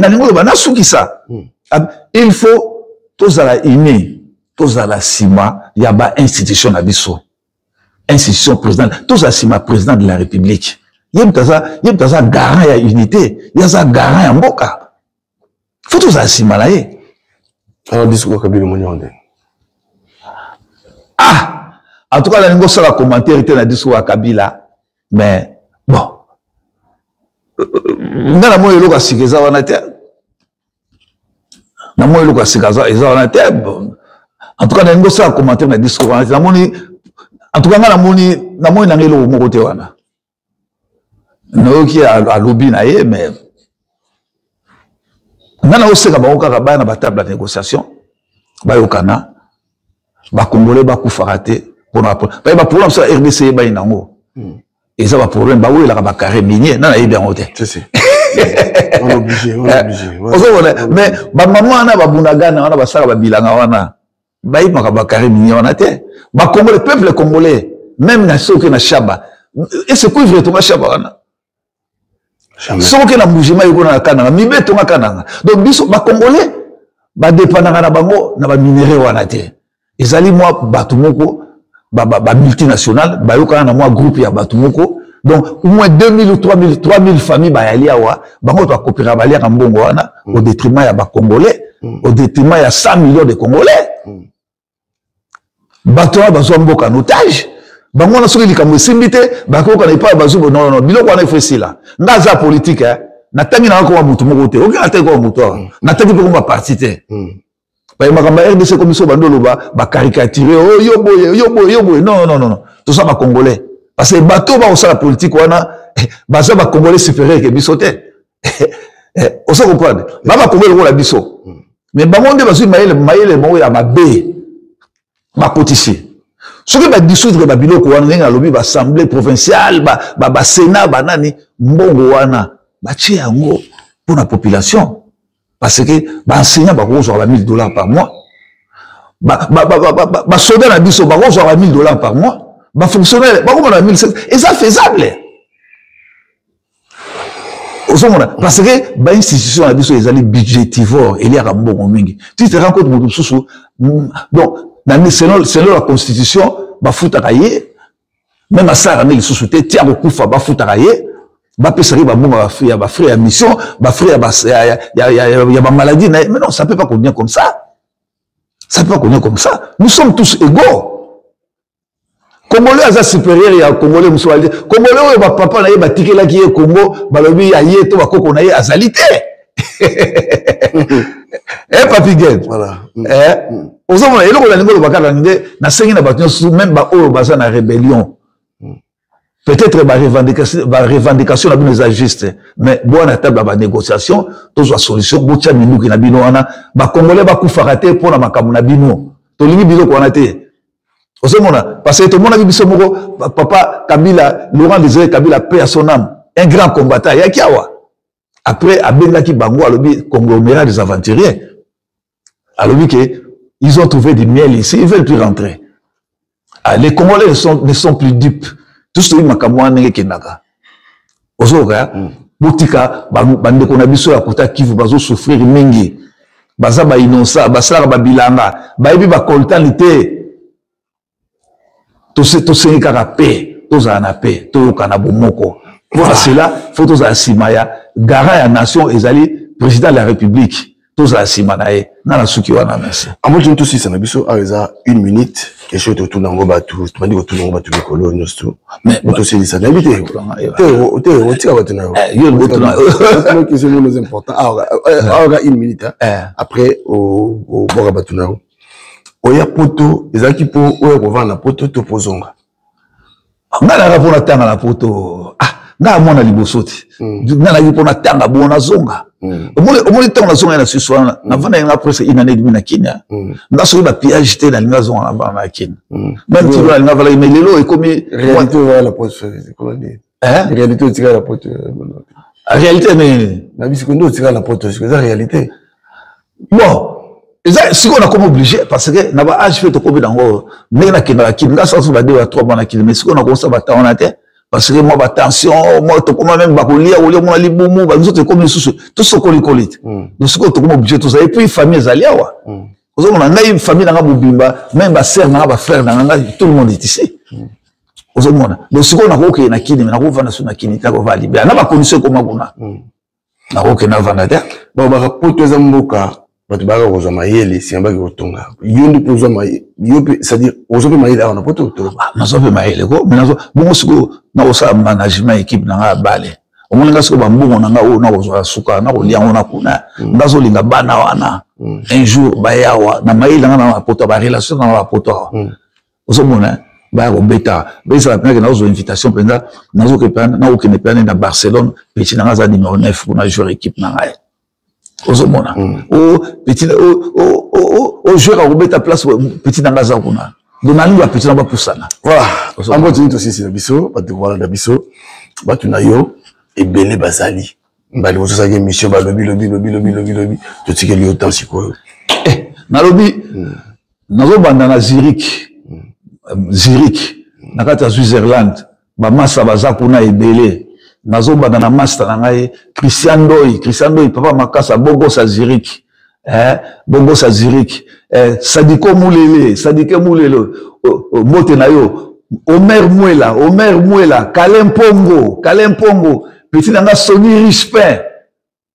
[SPEAKER 1] il faut tous à la INE, tous à la CIMA, il y a une institution à Bissau. Institution présidente, tous à la CIMA, président de la République. Il y a un garant à unité, il y a un garant à Mboka. Il faut tous à la CIMA là.
[SPEAKER 8] Alors, discours Kabila Mouniande.
[SPEAKER 1] Ah! En tout cas, il y a un commentaire dans le discours à Kabila, mais bon. Nga na moyo loka sikeza wana te. Na moyo loka sikeza wana te. En tout cas, na ngosa commentaire na discours wana te. En tout cas, na moni na ngelo moko te wana. No ki a lobby na ye mais nga na oseka ba okaka ba na ba table de négociation. Ba yokana. Ba congolais ba kufaka te pour na ba problème sur RDC ba inango. Et ça va problème bah oui là ba carré minier na na bien hoté
[SPEAKER 8] c'est on est obligé
[SPEAKER 1] mais ba maman na ba bunaga na ba sala ba bilanga wana ba ima ba carré minier wana te ba congolais peuple congolais même na soki na shaba et c'est quoi vrai to shaba wana soki na mouvement yoko na kana mi beto na kana donc biso ba congolais ba dépendanga na bango na ba minerai wana te ezali moi batu moko ba multinational ba yoka na moi groupe ya batu moko donc au moins 2000 ou 3000 familles ba yali awa bango to coopérer ba lia mbongo wana au détriment ya ba congolais au détriment ya 100 millions de congolais bato ba zo mboka en otage bango na soki likambo simbité ba ko kana pas bazo non biloko wana ifesi là ngaza politique na tangi na ko mutu moko te oki ate ko mutu na tangi ko ba parti te ba makamba RDC commission bandolo ba caricaturer oh yo boye non tout ça ba congolais parce que bateau ba osala politique wana ba ça ba congolais supérieur que bisoté on se comprend ba congolais ko la biso mais ba monde ba mayele mo ya mabe ba cotiser ce que ba dissoudre ba biloko wana nga lobi ba assemblée provinciale ba sénat ba nani mbongo wana ba tie yango pour la population. Parce que enseignant va recevoir $1000 par mois. Soldat na biso va recevoir $1000 par mois. Fonctionnaire va recevoir 1700. Et ça faisable. Parce que institution na biso ezali budgétivore, il y a un bon mingi. Tu te rends compte mon sous donc selon la constitution ba futakaye même à ça na sous te tia kokufa ba futakaye. Ba pesari ba bonga ba frère mission ba frère ya ba maladie mais non ça peut pas convenir comme ça peut pas convenir comme ça nous sommes tous égaux congolais aza supérieur ya congolais musualite congolais ba papa na ye ba tikela ki ye Congo ba lobi ya ye to ba koko na ye azalité papi gen voilà ozomona eloko la ngolo bakala ngé na sengi na bato même ba o baza na rébellion. Peut-être la revendication la bien juste, mais bon à table la négociation, tous la solution, bocha minu qui na bino ana, ba congolais ba kufarate pour na makamu na bino. To lingi bilo ko anate. Ozomona parce que tout le monde a vu biso moko papa Kabila, Laurent Désiré Kabila paix à son âme, un grand combattant ya kiawa. Après abenga ki bango alobi conglomérat des aventuriers. Alobi que ils ont trouvé du miel ici, ils veulent plus rentrer. Ah, les Congolais ne sont plus dupes. Tout ce qui m'a kamouane kenaka. Ozoka, botika, bandeko na biso ya kota kivu bazo souffrir mingi. Baza ba innocent, basala ba bilanga, ba yebi ba koltanité. To se kaka paix, to za na paix, to kana bomoko. Pour cela, faut to za simaya, garant ya nation ezali président de la République. To za simanae, na la suki wana merci.
[SPEAKER 8] Amo jinto si sana biso areza 1 minute. Question de tout dans le bateau, tu m'as dit que tout dans le bateau de colonne, mais tout c'est ça. N'habite. On tire votre nom. Il y a le bateau. Question nous important. Alors, 1 minute. Après, au bord bateau là. Oya poto, les équipes oya vendre la poto to pozonga.
[SPEAKER 1] Nga na rapona tanga la poto. Nga mona libosoti. Nga na rapona tanga bona zonga. Omoni tanga na zonga na suswana. Na vana nga presque une année et demie na Kenya. Nga so ba piage te na nga zonga na Kenya. Même tu vois nga vala mais lelo et comme
[SPEAKER 8] réalité oya la poto comment dire. Réalité tu la poto.
[SPEAKER 1] Réalité mais
[SPEAKER 8] na bisikondo tu la poto, c'est la réalité.
[SPEAKER 1] Bon. Si on a comme obligé, parce que n'a âge fait au Kobe d'ango, n'est na kina nga sans ba 2 à 3 mois na kina, mais si on a comme ça bata on a été, parce que moi attention moi to comment même bakolia ou les moi libumu ba nous autres comme sous tout ce qu'on colite donc ce qu'on comme obligé tout ça et puis famille zaliawa ozo mona ngai famille na bubimba même ba sœur na ba frère na ngai tout le monde est ici ozo mona donc ce qu'on a OK na kini na ko vana suna kini ta ko va libérer na ba condition comme kuna na OK na vana der
[SPEAKER 8] bon ba poto za mboka batu ba ko zo mayele si amba ko tonga yondi ko zo mayele yope c'est-à-dire ozo pe mayele on a poto to
[SPEAKER 1] na zo pe mayele ko mais na zo bongo siko na ko sa management équipe na nga bale omolinga siko ba mbongo na nga o na ko zo suka na ko liango na kuna ndazo linga bana wana un jour ba yawa na mayele na poto ba relation na poto ozo mona ba ko beta besa na na zo invitation penda na zo ke pana na ko ne pana na Barcelone petit na nga za numéro 9 pour na jouer équipe na nga Ozomona. Petit au joueur à remettre ta place petit dans la zone. Donali va petit dans la poussana.
[SPEAKER 8] Voilà. En mode c'est aussi c'est la biso, pas de voir la biso. Ba tunayo et belé bazali. Mbali ozo sa mission ba lobby. Tu sais que lui autant siko.
[SPEAKER 1] Na lobby. Nazo banda na Zurich. Na kata Switzerland. Ba massa bazakuna e belé. Nazo banda na master na ngai Christian Doy papa makasa bongo sa Zurich bongo sa Zurich Sadiko Mulele mote na yo Omer Muela Kalem Pongo petit na Sony Rispin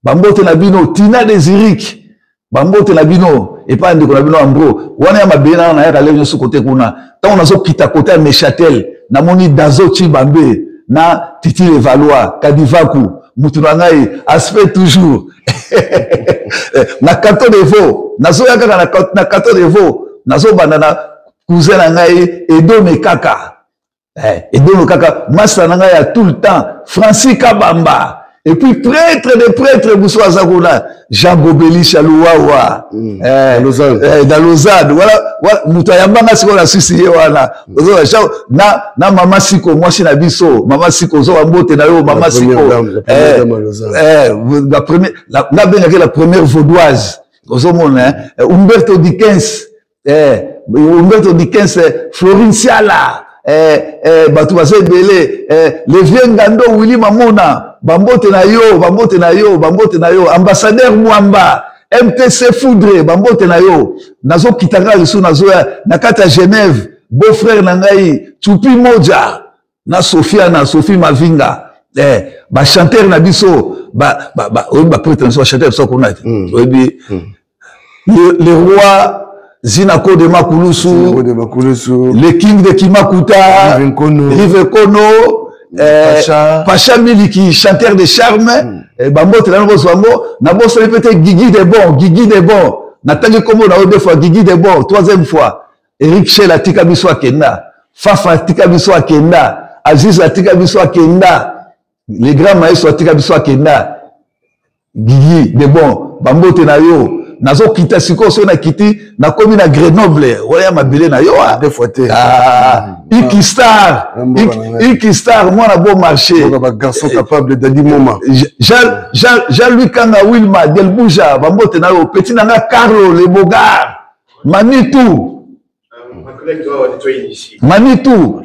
[SPEAKER 1] bambote na bino Tina de Zurich bambote na bino et pas ndeko na bino ambro wana ya mabena na ya kalem sur côté kuna tant nazo kita côté à Nechatel na moni Dazo Chibambe na Titi Le Valois, Kadivaku, Moutounangaï, aspect toujours. Na Kato de Veau, Nazo Yaka na Kato de Veau, Nazo Banana, cousin Nangaï, Edo Mekaka. Edo Mekaka, Massa Nangaï tout le temps, Francis Kabamba. Et puis prêtre de prêtres, Boussou Zagouna, Jean Gobeli Chalouawa, dans Lausanne, voilà, Moutayamba, c'est qu'on a suicidé, voilà. Na Mama Siko, moi, je suis Nabiso, Mama Siko, Zo Ambote, Nayo, Mama Siko, la première vaudoise, Umberto Dickens, Florine Siala, Batouazé Belé, le vieux Ngando, Willy Mamona, Bambote na yo, ambassadeur Mwamba, MTC Foudre, Bambote na yo, nazo kitanga lisu nazo ya, nakata Genève, beau-frère nangai, Tchoupi Moja, na Sophie Mavinga, ba chanteur na biso, ba prétention chanteur biso konate, le roi Zinako de Makulusu, le king de Kimakuta, Rive Kono, Pacha Miliki, chanteur de charme, Bambote na na bosse répété Guigui de bon, Nathalie Komo na deux fois, Guigui de bon, troisième fois, Eric Shell a tika biso akenda, Fafa a tika biso akenda, Aziz a tika biso akenda, les grands maestros a tika biso akenda, Guigui de bon, Bambote na yo, nazo kita siko so na kiti na komi na Grenoble wala mabele na yo
[SPEAKER 8] deux fois
[SPEAKER 1] Ikistar moi na bon marché
[SPEAKER 8] un garçon capable de dire moment
[SPEAKER 1] Jean-Louis Kanga Wilma Delbouja bambote na yo petit nanga Carlo le Bogar Manitou
[SPEAKER 9] ma collègue doit nettoyer ici
[SPEAKER 1] Manitou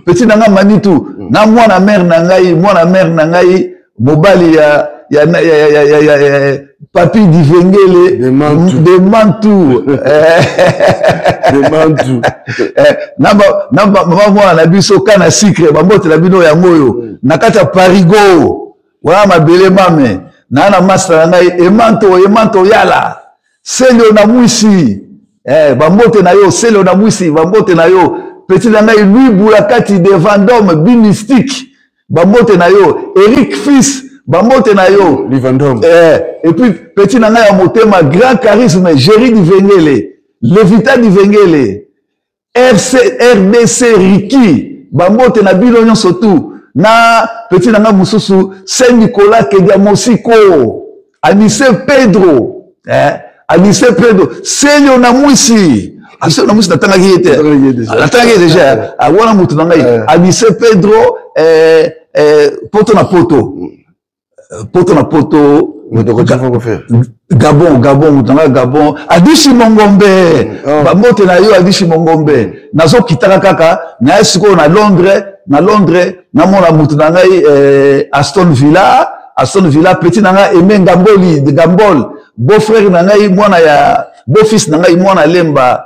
[SPEAKER 1] petit nanga Manitou na moi na mère na ngai Mobali ya Papi Divengele de Mantou Namba na biso kana secret bambote na bino ya ngoyo nakata Parigo wala mabele mame na master na emanto yala selio na mwisi bambote na yo selio na mwisi bambote na yo petit na ngai Louis Boulakati de Vendôme Binistique bambote na yo Eric Fils bambote na yo
[SPEAKER 8] Livandom
[SPEAKER 1] et puis petit nanga ya motema grand charisme Jerry Divengele Levita Divengele RDC Ricky bambote na bino nyonso tu na petit nanga mususu Saint Nicolas Kediamosiko Anise Pedro Selio na mwisi Aso na mwisi natanga yete natanga déjà awana mutu nanga Anise Pedro poto na poto Gabon Adisi Mongombe bambote na yo Adishi Mongombe nazo kitaka kaka na esiko na Londres na mona mutu na ngai Aston Villa petit na ngai Aimé Ngamboli de Gambol beau frère na ngai mwana ya beau fils na ngai mwana lemba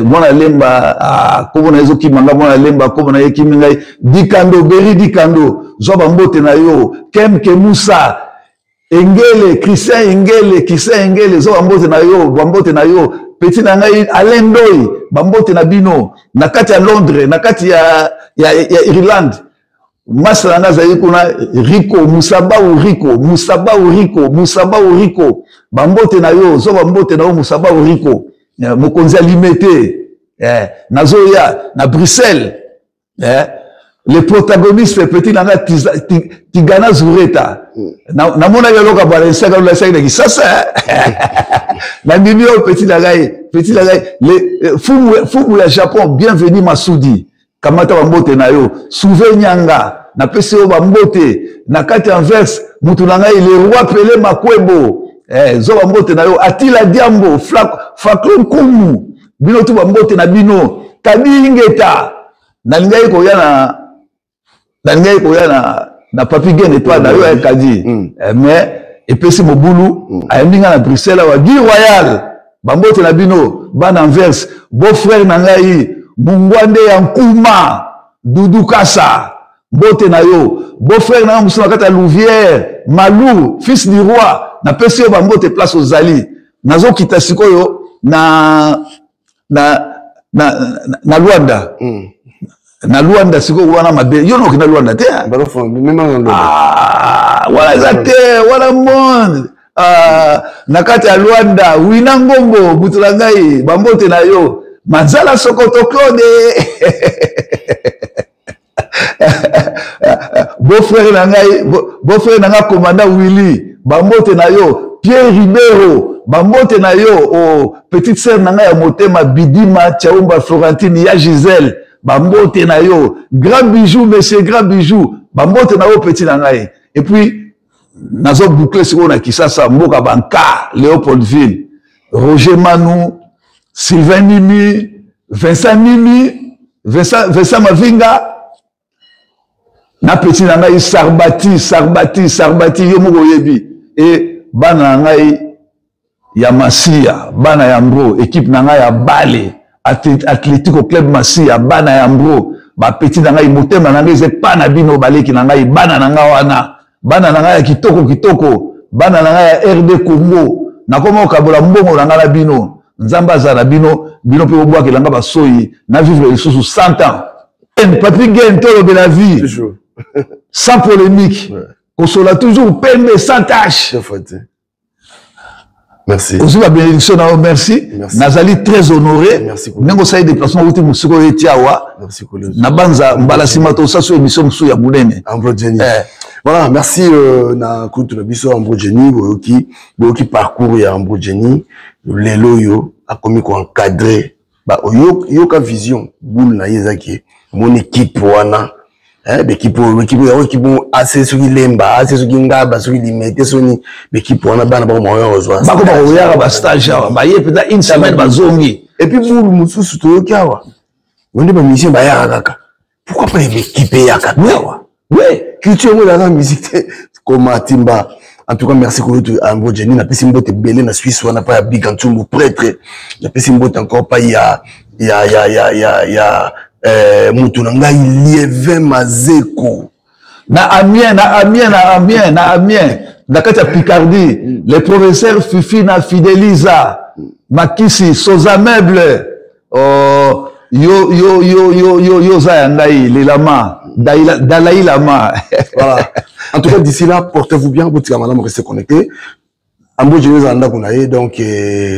[SPEAKER 1] mwana lemba kobo na ezoki manga mwana lemba kobo na yeki ngai Dikando Beri Dikando zo bambote na yo Kemke Musa Engele Christian Engele zo bambote na yo petit na ngai Alendoi bambote na bino na kati ya Londres na kati ya Irlande masala na zayi kuna Rico Musabau Rico bambote na yo zo bambote na yo Musabau Rico mokonzi alimete nazoya na Bruxelles les protagonistes petit nanga Tigana Zureta na mona yo loka balensa ka la saina kisasa na mimio petit nanga les fumu ya Japon bienvenue Masudi kamata bambote na yo Souvenyanga na pese yo bambote na kati Anvers mutu nanga le roi Pelé Makwebo zo bambote na yo Atila Diambo Fakron Kumu bino tu bambote na bino Kabingeta na lingai koya na Papi Gene toi na yo ya kadi mais epesi mobulu ayendinga na Bruxelles wa Guy Royal bambote na bino bana Anvers beau frère na ngai Mungwande ya Nkuma Dudu Kasa mbote na yo beau frère na musuna kata Louvière Malou fils du roi na pesi yo bambote place ozali nazo kita sikoyo na Luanda na Luanda siko wana mabe yo no kina Luanda te wala zate wala monde na kati ya Luanda wina ngombo butulangai bambote na yo Manzala Sokoto Claude beau frère nanga commandant Willy bambote na yo Pierre Ribeiro bambote na yo petite sœur nanga ya motema Bidima Chaumba Florentine ya Gisèle bambote na yo grand bijou monsieur grand bijou bambote na yo petit nanga et puis nazo boucler siko na Kisasa mboka banka Léopoldville Roger Manou Sylvain Nimi Vincent Mavinga na petit na ngai Sarbati yo moko yebi et bana na ngai ya Masia bana ya Mbro équipe na ngai ya Bale Atlético Club Masia bana ya Mbro ba petit na ngai motema na ngai ze pana bino baleki na ngai bana na ngai wana bana na ngai ya kitoko bana na ngai ya RD Congo na komo kabola mbongo na ngai bino Nzamba za na bino pe obwa kelanga basoyi na vivre lisusu 100 ans Papi Gene Tolo de la vie sans polémique consola toujours peine sans tâche
[SPEAKER 8] merci
[SPEAKER 1] aussi la bénédiction na merci nazali très honoré nengo sai déplacement wuti musiko etiawa
[SPEAKER 8] merci
[SPEAKER 1] na banza mbala simato saso émission musu ya munene
[SPEAKER 8] Ambro Jenny voilà merci na kutu na biso Ambro Jenny boyoki parcours ya Ambro Jenny lelo yo akomi ko encadrer ba yo ka vision boule na yezaki mon équipe wana l'équipe assez sur lemba assez sur ngaba sur limité soni l'équipe wana bana ba moyo ozwa
[SPEAKER 1] ba ko ba oyara ba stage ba ye peut-être une semaine ba zongi
[SPEAKER 8] et puis boule mususu to kawa onde ba mission ba ya kaka pourquoi pas l'équipe ya kaka oui culture mo la musique comme Timba. En tout cas, merci à Ambro Jenny. Na pesi mbote belé na Suisse, on n'a pas Big Antumbu prêtre. Na pesi mbote encore pas mutu na ngai Lieve Mazeko.
[SPEAKER 1] Na Amiens. Na kati ya Picardie, les professeurs Fifi na Fideliza, Makisi, Soza Meuble, yo Zayangai, les Lama, Dalai Lama.
[SPEAKER 8] Voilà. En tout cas, d'ici là, portez-vous bien, vous madame, restez connectés. Ambro Jenny zanda kunaye donc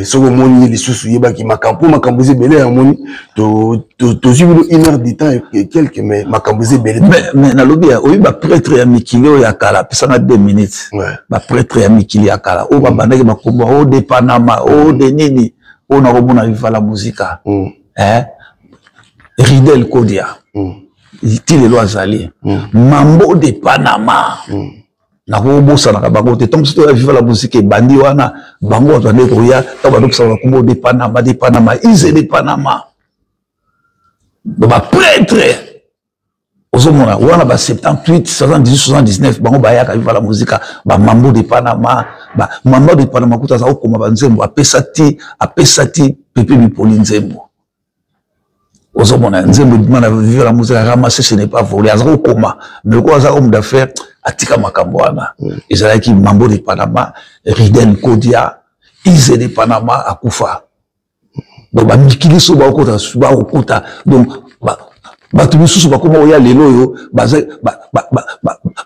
[SPEAKER 8] soko moni lisusu yeba ki makambuze belé moni to zibilo 1 heure de temps et quelques mais makambuze belé
[SPEAKER 1] mais na lobi oyi ba prêtre ya mikilo ya kala pesa na 2 minutes ba prêtre ya mikili ya kala o ba bandaki makomba o de Panama o de nini o na komona viva la musica Ridel Kodia itile lo azali mambo de Panama nakobosa na bango te tant que vivre la musique bandi wana bango attendez koya ta ba doksa ko de Panama ils de Panama ba prêtre ozomona wana ba 78 78 79 bango bayaka vivre la musique ba mambo de Panama ba mambo de Panama kuta za okoma banzembo apesati pepe bipoli nzembo ozomona nzembo dimana vivre la musique ramasser ce n'est pas volé aza okoma mais ko aza homme d'affaires atika makambo wana ezalaki mambo de Panama Riden Kodia Ize de Panama akufa donc ba mikili so ba okota donc bato misusu bakoma oya lelo yo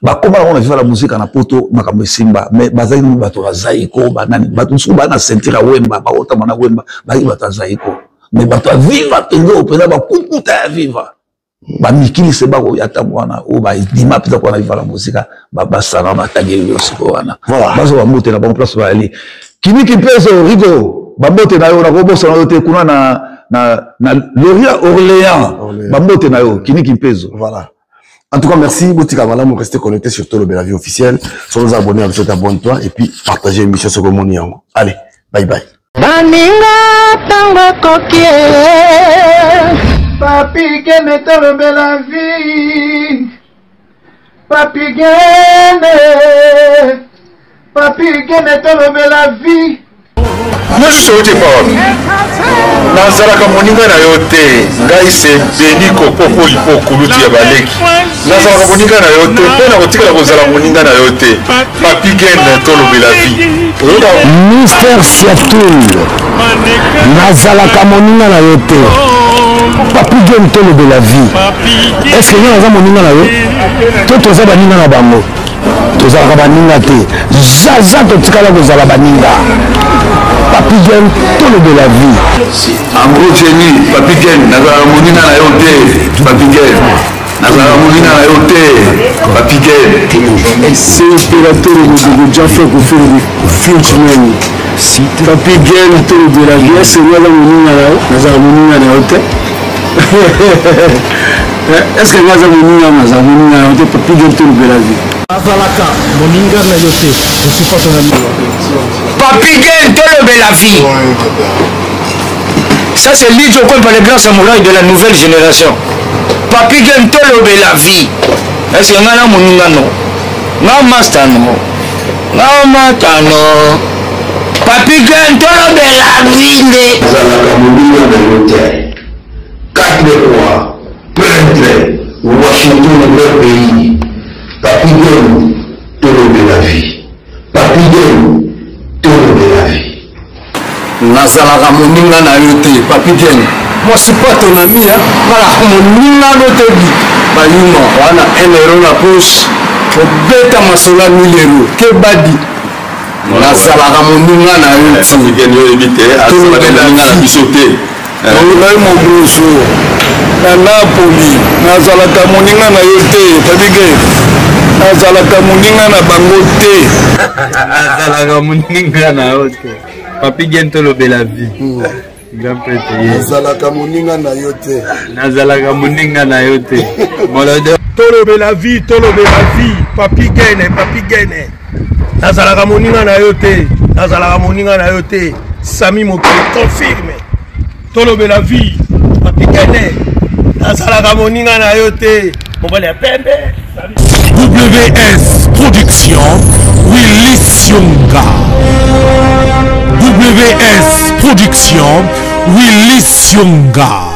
[SPEAKER 1] bakoma on vivre la musique na poto makambo simba mais bazali bato bazaiko banani bato misusu bana sentir wemba ba otama na wemba baki bato zaiko mais bato vivre pengo pena ba kukuta ya vivre ba mikili se ba oya tabwana o ba dima pita kwa na vivre la musique ba sana na tageli yo siko wana bazo ba mote na ba place ba ali kiniki peso rigo ba mote na yo na kobosa na yo te kuna na Loria Orléans bambote na yo kiniki peso.
[SPEAKER 8] Voilà. En tout cas, merci. Boutika Malamu, restez connectés sur Tolo Bella Vie officiel. Sur nos abonnés, abonne-toi et puis partagez l'émission sur Gomoni. Allez, bye bye.
[SPEAKER 10] Baninga tango kokie Papi Gene Tolo Bella Vie Papi Gene Tolo Bella Vie.
[SPEAKER 2] Moi je suis au départ. Nazalaka moninga na yo te ngai se Beniko popo ipo kulutu ya baleki nazalaka moninga na yo te mpona kotikala kozala moninga na yo te Papi Gene tolobela vie
[SPEAKER 4] Mister Siatoul nazalaka moninga na yo te Papi Gene tolobela vie est-ce que naza moninga na yo to toza baninga na bango tozalaka baninga te zaza totikala kozala baninga Papi Gene tolobela vie
[SPEAKER 1] en gros Jenny Papi Gene nazalaka moninga na yo te Papi Gene nazalaka moninga na yo te Papi Gene
[SPEAKER 4] c'est opérateur de Jaffa pour faire le Frenchman Papi Gene tolobela vie c'est moi la moninga na yo nazalaka moninga na yo te est-ce que nazalaka moninga na yo te Papi Gene tolobela vie
[SPEAKER 6] Azalaka moninga na yo te je suis pas ton ami.
[SPEAKER 3] Papi Gene tolobela vie. Ça c'est Lidjo par les grands samouraïs de la nouvelle génération. Papi Gene tolobela vie. Est-ce que ngana moninga no? Nga master no. Nga matano. Papi Gene tolobela vie.
[SPEAKER 1] nazalaka moninga na yo te 4 mois prêtre Washington leur pays Papi Gene tolobela vie Papi Gene tolobela vie
[SPEAKER 4] nazalaka moninga na yo te Papi Gene moi c'est pas ton ami hein voilà moninga no te bi bayuma wana 1 euro na poche obeta masola 1000 euros ke badi nazalaka moninga na yo te Papi Gene yo ebite azalaka moninga na biso te ngai mobusu na Napoli nazalaka moninga na yo te Papi Gene nazalaka moninga na bango te
[SPEAKER 5] nazalaka moninga na yo te Papi Gene tolobela vie grand prêtre
[SPEAKER 8] nazalaka moninga na yo te
[SPEAKER 5] nazalaka moninga na yo te
[SPEAKER 6] tolobela vie Papi Gene nazalaka moninga na yo te nazalaka moninga na yo te Sami Mokili confirme tolobela vie Papi Gene nazalaka moninga na yo te mobali ya pembe
[SPEAKER 7] WS Production Willy Sionga. WS Production Willy Sionga.